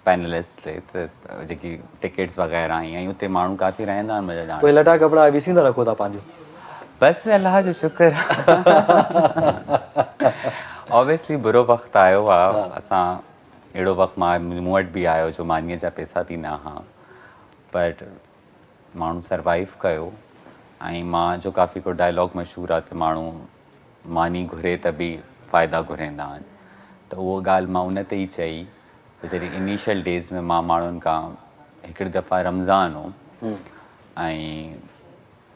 पैनलिस्ट ते त जेकी टिकट्स वग़ैरह आई ऐं उते माण्हू काफ़ी रहंदा आहिनि मुंहिंजा कोई ॼाण लटा कपिड़ा वीसी था रखो था पंहिंजो बसि अलाह जो शुक्र ऑब्वियसली बुरो वक़्तु आयो आहे असां अहिड़ो वक़्तु मूं वटि बि आयो जो मानीअ जा पैसा बि न हुआ बट माण्हू सर्वाइव कयो ऐं मां जो काफ़ी को डायलॉग मशहूरु आहे त माण्हू मानी घुरे त बि फ़ाइदा घुरंदा आहिनि त उहो ॻाल्हि मां उन ते ई चई त जॾहिं इनिशियल डेज़ में मां माण्हुनि खां हिकिड़ी दफ़ा रमज़ान हो ऐं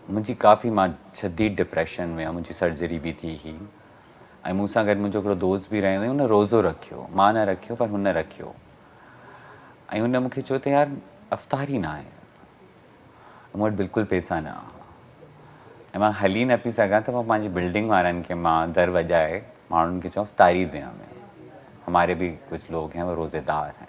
मुंहिंजी काफ़ी मां शदीद डिप्रेशन में मुंहिंजी सर्जरी बि थी हुई ऐं मूंसां गॾु मुंहिंजो हिकिड़ो दोस्त बि रहंदो हुन रोज़ो रखियो मां न रखियो पर हुन रखियो ऐं हुन मूंखे चयो त यार अफ़्तारी न आहे मूं वटि बिल्कुलु पैसा न ऐं मां हली न पई सघां त मां पंहिंजी बिल्डिंग वारनि खे मां दर वॼाए माण्हुनि खे चयो अफ़्तारी दे हमें हमारे भी कुछ लोग हैं वो रोज़ेदार हैं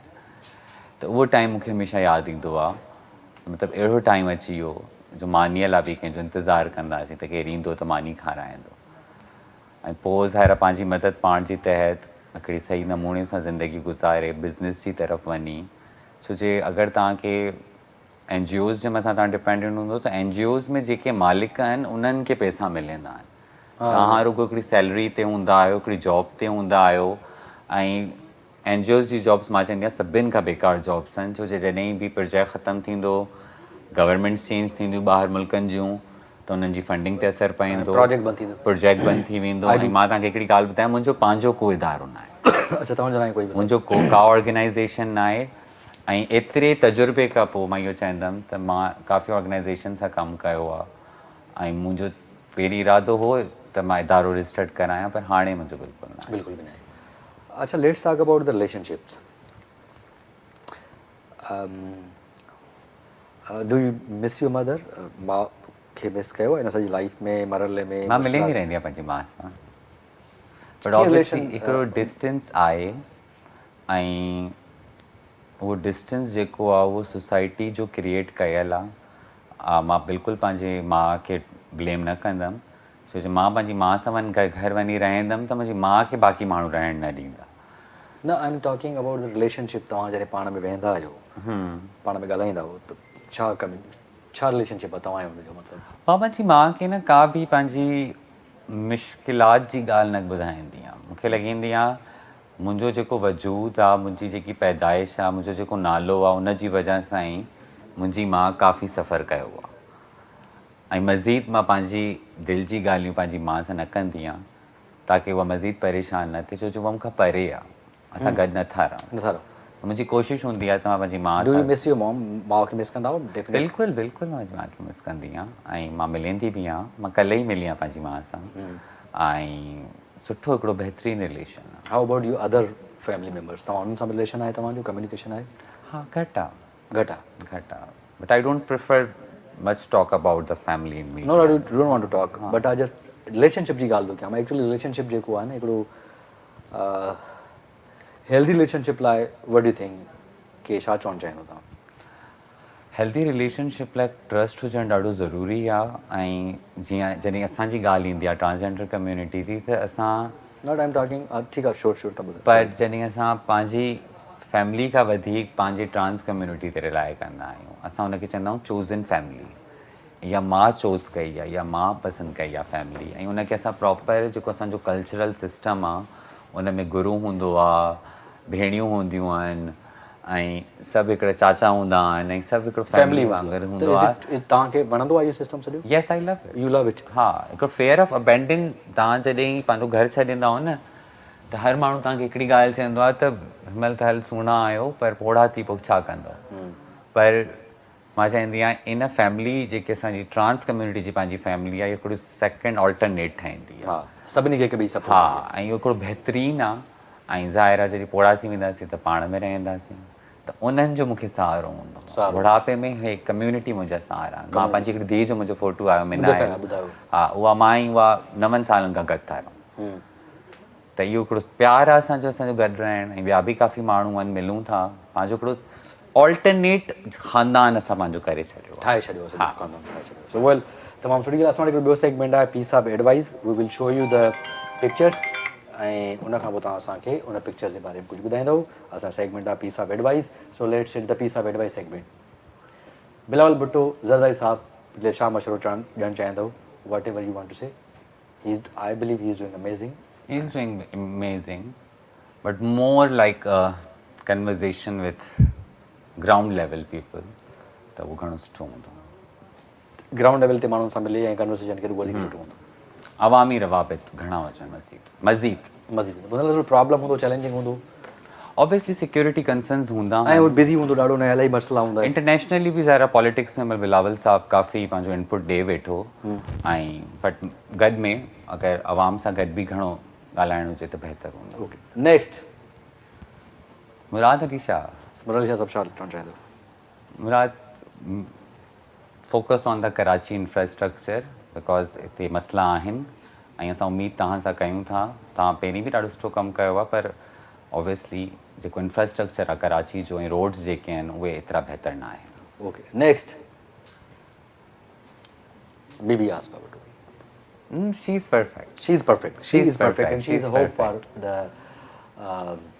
त उहो टाइम मूंखे हमेशह यादि ईंदो आहे मतिलबु अहिड़ो टाइम अची वियो जो मानीअ लाइ बि कंहिंजो इंतज़ारु कंदासीं त केरु ईंदो त मानी खाराईंदो ऐं पोइ ज़ाहिर पंहिंजी मदद पाण जी तहत हिकिड़ी सही नमूने सां ज़िंदगी गुज़ारे बिज़नेस जी तरफ़ वञी छो जे अगरि तव्हांखे एन जी ओज़ जे मथां तव्हां डिपेंडेंट हूंदो त एन जी ओज़ में जेके मालिक आहिनि उन्हनि खे पैसा मिलंदा आहिनि तव्हां रुॻो हिकिड़ी सैलरी ते हूंदा आहियो हिकिड़ी जॉब ते हूंदा आहियो ऐं एन जी ओज़ जी जॉब्स मां चवंदी आहियां सभिनि खां बेकार जॉब्स आहिनि छो जे जॾहिं बि प्रोजेक्ट ख़तमु थींदो गवर्नमेंट्स चेंज थींदियूं ॿाहिरि मुल्कनि जूं त उन्हनि जी फंडिंग ते असरु पवंदो प्रोजेक्ट बंदि थी वेंदो ऐं मां तव्हांखे हिकिड़ी ॻाल्हि ॿुधायां मुंहिंजो पंहिंजो को इदारो न आहे अच्छा तव्हांजो न कोई मुंहिंजो का ऑर्गेनाइज़ेशन न आहे ऐं एतिरे तजुर्बे खां पोइ मां इहो चवंदमि त मां काफ़ी ऑर्गेनाइज़ेशन सां कमु कयो आहे ऐं मुंहिंजो पहिरीं इरादो हो त मां इदारो रजिस्टर्ड करायां पर हाणे मुंहिंजो बिल्कुलु न बिल्कुलु बि न आहे अच्छा let's talk about the relationships do U miss your mother माउ खे मिस कयो हिन सॼी लाइफ में मरहले में मां मिलंदी रहंदी आहियां पंहिंजी माउ सां बट ऑब्वियसली हिकिड़ो डिस्टेंस आहे ऐं उहो डिस्टेंस जेको आहे उहो सोसाइटी जो क्रिएट कयल आहे मां बिल्कुलु पंहिंजे माउ खे ब्लेम न कंदमि छो जो मां पंहिंजी माउ सां घर वञी रहंदमि त मुंहिंजी माउ खे बाक़ी माण्हू रहणु न ॾींदा न I am talking about the relationship तव्हां जॾहिं पाण में वेंदा आहियो पाण में ॻाल्हाईंदा आहियो त छा रिलेशनशिप आहे तव्हांजो हुनजो मतिलबु मां पंहिंजी माउ खे न का बि पंहिंजी मुश्किलात जी ॻाल्हि न ॿुधाईंदी आहियां मूंखे लॻंदी आहे मुंहिंजो जेको वजूद आहे, मुंहिंजी जेकी पैदाइश आहे, मुंहिंजो जेको नालो आहे, उन जी वजह सां ई मुंहिंजी माउ काफ़ी सफ़र कयो आहे। ऐं मज़ीद मां पंहिंजी दिलि जी ॻाल्हियूं पंहिंजी माउ सां न कंदी आहियां ताकी उहा मज़ीद परेशान न थिए, छो जो उहा मूंखां परे आहे, असां गॾु नथा रहूं। नथा रहो। मुंहिंजी कोशिशि हूंदी आहे त मां पंहिंजी माउ डू सां यू मिस योर मॉम? माउ खे मिस कंदा हो? डेफिनेटली। बिल्कुलु बिल्कुलु मां पंहिंजी माउ खे मिस कंदी आहियां ऐं मां मिलंदी बि आहियां। मां कल्ह ई मिली आहियां पंहिंजी माउ सां ऐं सुठो हिकिड़ो बहितरीनु रिलेशन आहे। How about you other family members? तव्हां उन्हनि सां रिलेशन आहे, तव्हांजो कम्युनिकेशन आहे? हा, घटि आहे, घटि आहे। घटि आहे, but I don't prefer much talk about the family in me. No you don't want to talk, but आज रिलेशनशिप जी ॻाल्हि थो कयां मां। एक्चुअली रिलेशनशिप जेको आहे न, हिकिड़ो हेल्दी रिलेशनशिप लाइ वट डू थिंक के छा चवणु चाहींदो तव्हां? हेल्दी रिलेशनशिप लाइ ट्रस्ट हुजणु ॾाढो ज़रूरी आहे। ऐं जीअं जॾहिं असांजी ॻाल्हि ईंदी आहे ट्रांसजेंडर कम्यूनिटी जी, त असां नॉट आई एम टॉकिंग, ठीकु आहे, श्योर त ॿुधायो। पर जॾहिं असां पंहिंजी फैमिली खां वधीक पंहिंजी ट्रांस कम्यूनिटी ते रिलाए कंदा आहियूं। असां हुनखे चवंदा आहियूं चोज़न फैमिली, या मां चूज़ कई आहे, या मां पसंदि कई आहे फैमिली। ऐं उनखे असां प्रॉपर जेको असांजो कल्चरल सिस्टम आहे, उन में गुरू हूंदो आहे, भेणियूं हूंदियूं आहिनि, ऐं सभु हिकिड़ा चाचा हूंदा आहिनि, ऐं सभु हिकिड़ो फैमिली वांगुरु हूंदो आहे। तव्हांखे वणंदो आहे इहो सिस्टम सॼो? Yes, I love it. U love it? हा, हिकिड़ो फेयर ऑफ अबेंडन। तव्हां जॾहिं पंहिंजो घर छॾींदा हो न, त हर माण्हू तव्हांखे हिकिड़ी ॻाल्हि चवंदो आहे त हिनमहिल त हल सुहिणा आहियो, पर पोड़ा थी पोइ छा कंदो? पर मां चवंदी आहियां इन फैमिली जेके असांजी ट्रांस कम्यूनिटी जी पंहिंजी फैमिली आहे, हिकिड़ो सेकेंड ऑल्टरनेट ठाहींदी आहे। हा, सभिनी खे हिकु ॿी सपोर्ट। हा, ऐं इहो हिकिड़ो बहितरीनु आहे। ऐं ज़ाहिर आहे जॾहिं पोड़ा थी वेंदासीं त पाण में रहंदासीं, त उन्हनि जो मूंखे सहारो हूंदो। बुढ़ापे में हे कम्यूनिटी मुंहिंजा सहारा। मां पंहिंजी हिकिड़ी धीउ जो मुंहिंजो फ़ोटो आयो मिना आहे, हा, उहा मां ई उहा 9 सालनि खां गॾु था रहूं। त इहो हिकिड़ो प्यारु आहे असांजो गॾु रहणु। ऐं ॿिया बि काफ़ी माण्हू आहिनि, मिलूं था। पंहिंजो हिकिड़ो ऑल्टरनेट ख़ानदान असां पंहिंजो करे छॾियो, ठाहे छॾियो। सो वेल, तमामु सुठी ॻाल्हि आहे। असां वटि हिकिड़ो ॿियो सेगमेंट आहे, piece of advice. We will show you the pictures, ऐं उनखां पोइ तव्हां असांखे उन पिक्चर्स जे बारे में कुझु ॿुधाईंदव। असां सेगमेंट आहे piece of advice. So let's hit the piece of advice segment. Bilawal Bhutto Zardari sahib जे छा मशवरो ॾियणु चाहींदव? Whatever you want to say. I believe he is doing amazing. He is doing amazing, but more like a conversation with ground level people. त उहो घणो सुठो हूंदो। ग्राउंड लेवल ते माण्हुनि सां मिले ऐं कन्वर्सेशन खे वधीक सुठो हूंदो। अवामी रवाबित घणा हुजनि मज़ीद। मज़ीद प्रॉब्लम हूंदो, चैलेंजिंग हूंदो। ऑब्वियसली सिक्योरिटी कंसर्न्स हूंदा ऐं उहो बिज़ी हूंदो ॾाढो, न इलाही मसला हूंदा। इंटरनेशनली बि ज़ाहिर पॉलिटिक्स में बिलावल साहब काफ़ी पंहिंजो इनपुट ॾे वेठो। ऐं बट गॾ में अगरि आवाम सां गॾु बि घणो ॻाल्हाइणु हुजे त बहितर हूंदो। Okay, next Murad Ali Shah. मुराद अली शाह साहब छा चवणु चाहींदो? Murad focus on the Karachi infrastructure, because हिते मसला आहिनि ऐं असां उमेद तव्हां सां कयूं था। तव्हां पहिरीं बि ॾाढो सुठो कमु कयो आहे, पर ऑब्वियसली जेको इंफ्रास्ट्रक्चर आहे कराची जो ऐं रोड्स जेके आहिनि उहे एतिरा बहितर न आहिनि। Okay, next Bibi Asma Bhutto. She is perfect. She is perfect. She is perfect and she is hope for the.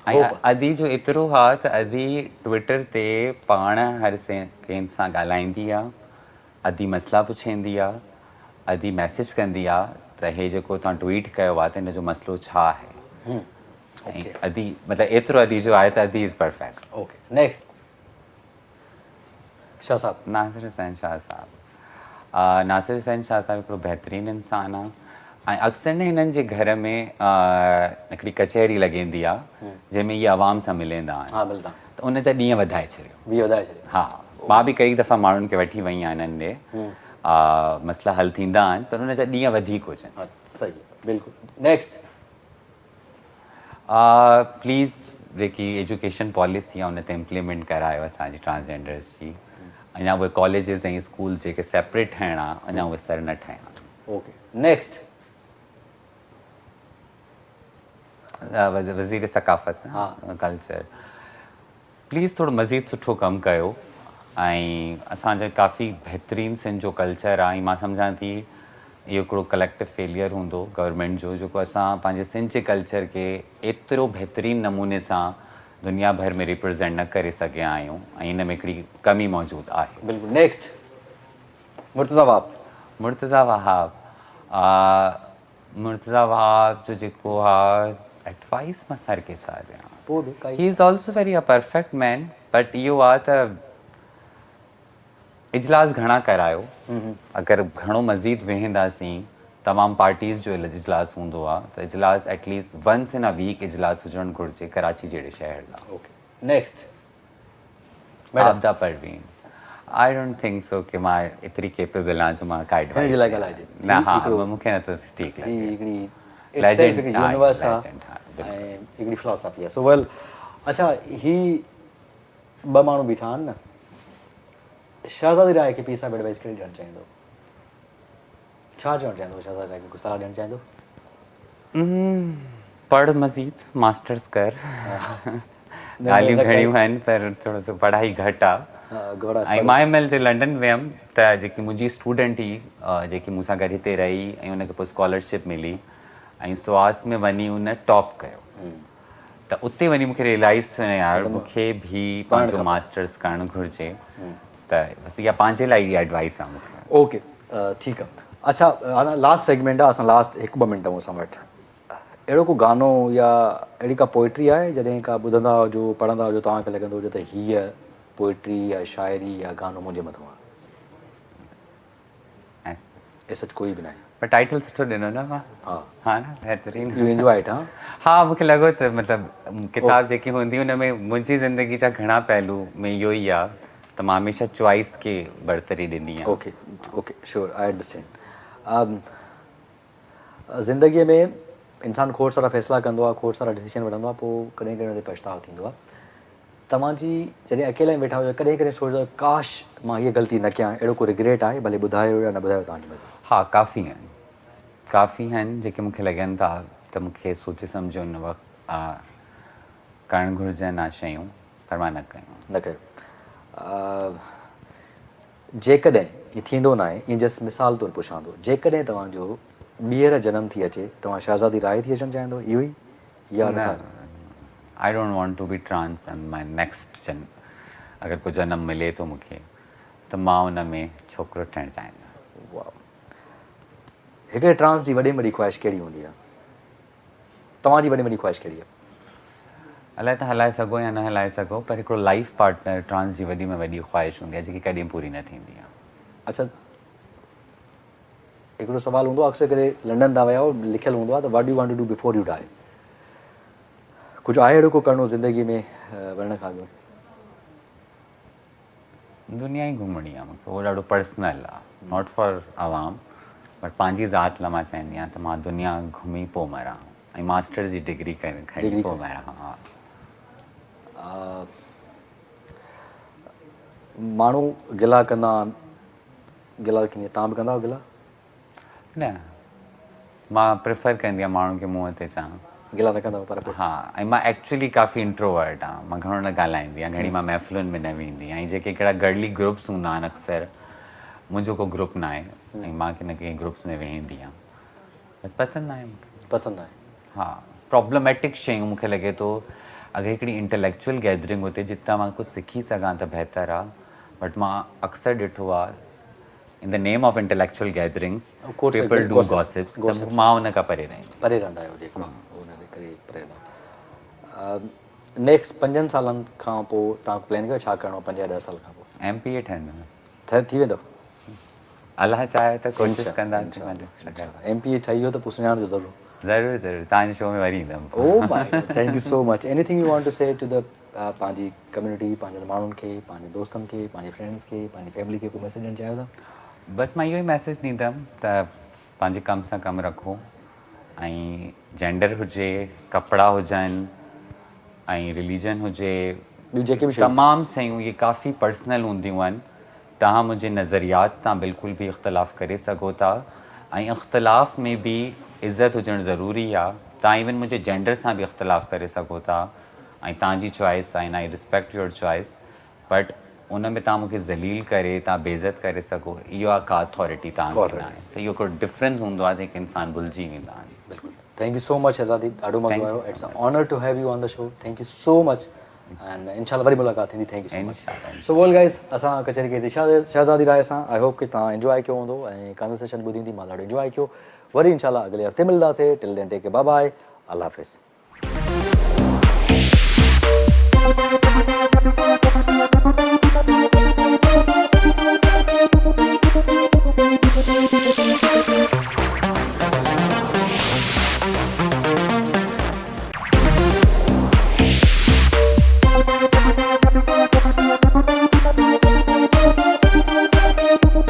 ऐं अदी जो एतिरो आहे त अदी ट्विटर ते पाण हर कंहिं सां ॻाल्हाईंदी आहे, अदी मसइला पुछंदी आहे, अदी मैसेज कंदी आहे त हे जेको तव्हां ट्वीट कयो आहे त हिन जो मसइलो छा आहे। ऐं अदी मतिलबु एतिरो अदी जो आहे त अदी is perfect. Okay, next Shah sahib. Nasir Hussain Shah sahib. Nasir Hussain Shah sahib हिकिड़ो बहितरीनु इंसानु आहे। ऐं अक्सर न हिननि जे घर में हिकिड़ी कचहरी लॻंदी आहे जंहिंमें इहे आवाम सां मिलंदा आहिनि। हा, मिलंदा। त उन जा ॾींहं वधाए छॾियो। बि वधाए छॾियो। हा, मां बि कई दफ़ा माण्हुनि खे वठी वई आहियां हिननि ॾे। मसइला हल थींदा आहिनि, पर उन जा ॾींहं वधीक हुजनि। सही आहे, बिल्कुलु। नेक्स्ट प्लीज़ जेकी एजुकेशन पॉलिसी आहे उन ते इम्प्लीमेंट करायो असांजी ट्रांसजेंडर्स जी। अञा उहे कॉलेजिस ऐं स्कूल्स जेके सेपरेट ठाहिणा, अञा उहे सर न ठाहिणा। ओके, नेक्स्ट वज़ीर सकाफ़त कल्चर। प्लीज़ थोरो मज़ीद सुठो कमु कयो। ऐं असांजो काफ़ी बहितरीनु सिंध जो कल्चर आहे। ऐं मां सम्झां थी इहो हिकिड़ो कलेक्टिव फेलियर हूंदो गवर्नमेंट जो, जेको असां पंहिंजे सिंध जे कल्चर खे एतिरो बहितरीनु नमूने सां दुनिया भर में रिप्रेज़ेंट न करे सघिया आहियूं, ऐं हिन में हिकिड़ी कमी मौजूदु आहे। बिल्कुलु। नेक्स्ट मुर्तज़ा वहाब। मुर्तज़ा वहाब। मुर्तज़ा वहाब जो जेको आहे एडवाइस मां सर के छा ॾियां पोइ बि काई he is also very a perfect man but इहो आहे त इजलास घणा करायो अगरि घणो मज़ीद वेहंदासीं तमामु पार्टीज़ जो इजलास हूंदो आहे त इजलास at least once in a week इजलास हुजणु घुरिजे कराची जहिड़े शहर लाइ ओके नेक्स्ट आपदा Parveen I don't think so कि मां एतिरी केपेबल आहियां जो मां का हिन जे लाइ एडवाइस ॻाल्हाइजे न हा मूंखे नथो ठीकु ही लॻे हिकिड़ी Legend, हिकिड़ी हा, यूनिवर्स legend, हा, आहे बिल्कुलु। ऐं हिकिड़ी फिलोसॉफी आहे सो वेल अच्छा ही ॿ माण्हू बीठा आहिनि न शहज़ादी राय खे पीस ऑफ एडवाइस कहिड़ी ॾियणु चाहींदो छा चवणु चाहींदो शहज़ादी राय खे कुझु सलाह ॾियणु चाहींदो पढ़ मज़ीद मास्टर्स कर ॻाल्हियूं घणियूं आहिनि पर थोरो सो पढ़ाई घटि आहे ऐं मां एम जे लंडन वियमि त जेकी मुंहिंजी स्टूडेंट हुई जेकी मूंसां गॾु हिते रही ऐं हुनखे पोइ स्कॉलरशिप मिली ऐं सुवास में वञी उन टॉप कयो त उते वञी मूंखे रियलाइज़ थियो न यार मूंखे बि पंहिंजो मास्टर्स करणु घुरिजे त बसि इहा पंहिंजे लाइ इहा एडवाइस आहे मूंखे ओके ठीकु आहे अच्छा हाणे लास्ट सेगमेंट आहे असां लास्ट 1-2 मिंट असां वटि अहिड़ो को गानो या अहिड़ी का पोइट्री आहे जॾहिं का ॿुधंदा हुजो पढ़ंदा हुजो तव्हांखे लॻंदो हुजे त हीअ पोइट्री या शाइरी या गानो मुंहिंजे मथां आहे ऐं सच कोई बि न आहे पर टाइटल सुठो ॾिनो न मां हा हा न बहितरीनु यू एंजॉय इट हा हा मूंखे लॻो त मतिलबु किताब जेकी हूंदी हुन में मुंहिंजी ज़िंदगी जा घणा पहलू में इहो ई आहे त मां हमेशह चॉइस खे बरतरी ॾिनी आहे okay okay sure I understand ज़िंदगीअ में इंसानु खोड़ सारा फ़ैसिला कंदो आहे खोड़ सारा डिसीजन वठंदो आहे पोइ कॾहिं कॾहिं हुन ते पछतावो थींदो आहे तव्हांजी जॾहिं अकेला ई वेठा हुजो कॾहिं कॾहिं सोचो काश मां हीअ ग़लती न कयां अहिड़ो को रिग्रेट आहे भले ॿुधायो या न ॿुधायो तव्हांजी मर्ज़ी हा काफ़ी आहिनि जेके मूंखे लॻनि था त मूंखे सोचे सम्झो हुन वक़्तु करणु घुरिजनि आहे शयूं पर मां न कयूं न कयो जेकॾहिं हीअ थींदो न आहे ईअं जस्ट मिसाल तौरु पुछां थो जेकॾहिं तव्हांजो ॿीहर जनम थी अचे तव्हां शहज़ादी राय थी अचणु चाहींदो इहो ई या न I don't want to be trans and my next अगरि को जनम मिले थो मूंखे त मां हुन में छोकिरो ठहिणु चाहींदो वाह हिकिड़े ट्रांस जी वॾे में वॾी ख़्वाहिश कहिड़ी हूंदी आहे तव्हांजी वॾे में वॾी ख़्वाहिश कहिड़ी आहे अलाए तव्हां हलाए सघो या न हलाए सघो पर हिकिड़ो लाइफ पार्टनर ट्रांस जी वॾी में वॾी ख़्वाहिश हूंदी आहे जेकी कॾहिं पूरी न थींदी आहे अच्छा हिकिड़ो सुवालु हूंदो आहे अक्सर करे लंडन था विया लिखियलु हूंदो आहे त what you want to do before you die कुझु आहे अहिड़ो को करिणो ज़िंदगी में वञण खां अॻु दुनिया ई घुमणी आहे मूंखे उहो ॾाढो पर्सनल आहे नॉट फॉर आवाम बट पंहिंजी ज़ात लाइ मां चाहींदी आहियां त मां दुनिया घुमी पोइ मरां ऐं मास्टर जी डिग्री खणी पोइ मरां हा माण्हू गिला कंदा गिला थींदी तव्हां बि कंदा आहियो गिला न मां प्रिफर कंदी आहियां माण्हुनि खे मुंहं ते चवां गिला न कंदा पर हा ऐं मां एक्चुअली काफ़ी इंट्रोवर्ट आहियां मां घणो न ॻाल्हाईंदी आहियां घणी मां महफ़िलुनि में न वेंदी आहियां ऐं जेके कहिड़ा गर्ली ग्रुप्स हूंदा आहिनि अक्सर मुंहिंजो को ग्रुप न आहे ऐं मां किन कंहिं ग्रुप्स में वेहंदी आहियां बसि पसंदि आहे मूंखे पसंदि आहे हा प्रॉब्लमेटिक शयूं मूंखे लॻे थो अगरि हिकिड़ी इंटेलेक्चुअल गैदरिंग हुजे जितां मां कुझु सिखी सघां त बहितरु आहे बट मां अक्सर ॾिठो आहे in the name of intellectual gatherings people do gossips त मां हुन खां परे रहंदा आहियो जेको हुन जे करे परे रहंदा नेक्स्ट 5 सालनि खां पोइ तव्हां प्लान कयो छा करिणो 5-10 साल खां पोइ MPA ठहंदो थी वेंदो अलाह चाहे त कोशिशि कंदासीं MPA ठही वियो त पोइ सुञाणिजो ज़रूरु ज़रूरु तव्हांजे शो में वरी ईंदुमि oh my thank you so much anything you want to say to the पंहिंजी कम्युनिटी पंहिंजे माण्हुनि खे पंहिंजे दोस्तनि खे पंहिंजे फ्रेंड्स खे पंहिंजी फैमिली खे को मैसेज ॾियणु चाहियो था बसि मां इहो ई मैसेज ॾींदुमि त पंहिंजे कम सां कमु रखो ऐं जेंडर हुजे कपिड़ा हुजनि ऐं रिलीजन हुजे ॿियूं जेके बि तमामु शयूं इहे काफ़ी पर्सनल हूंदियूं आहिनि तव्हां मुंहिंजे नज़रियात तां बिल्कुलु बि इख़्तिलाफ़ु करे सघो था ऐं इख़्तिलाफ़ में बि इज़त हुजणु ज़रूरी आहे तव्हां इवन मुंहिंजे जेंडर सां बि इख़्तिलाफ़ु करे सघो था ऐं तव्हांजी चॉइस आहे and I respect your choice but उन में तव्हां मूंखे ज़लील करे तव्हां बेइज़त करे सघो इहो आहे का अथॉरिटी तव्हांखे न आहे त इहो हिकिड़ो डिफरेंस हूंदो आहे जेके इंसान भुलिजी वेंदा आहिनि बिल्कुलु thank you so much Shahzadi ॾाढो मज़ो आयो it's a honour to have you on the show thank you so much and इंशाल्लाह वरी मुलाक़ात थींदी thank you so much so well guys असां कचहरी कई थी शहज़ादी राय सां आई होप कि तव्हां एंजॉय कयो हूंदो ऐं कन्वर्सेशन ॿुधी थी मां ॾाढो एंजॉय कयो वरी इंशाल्लाह अॻिले हफ़्ते मिलंदासीं till then take care bye bye अल्लाह हाफ़िज़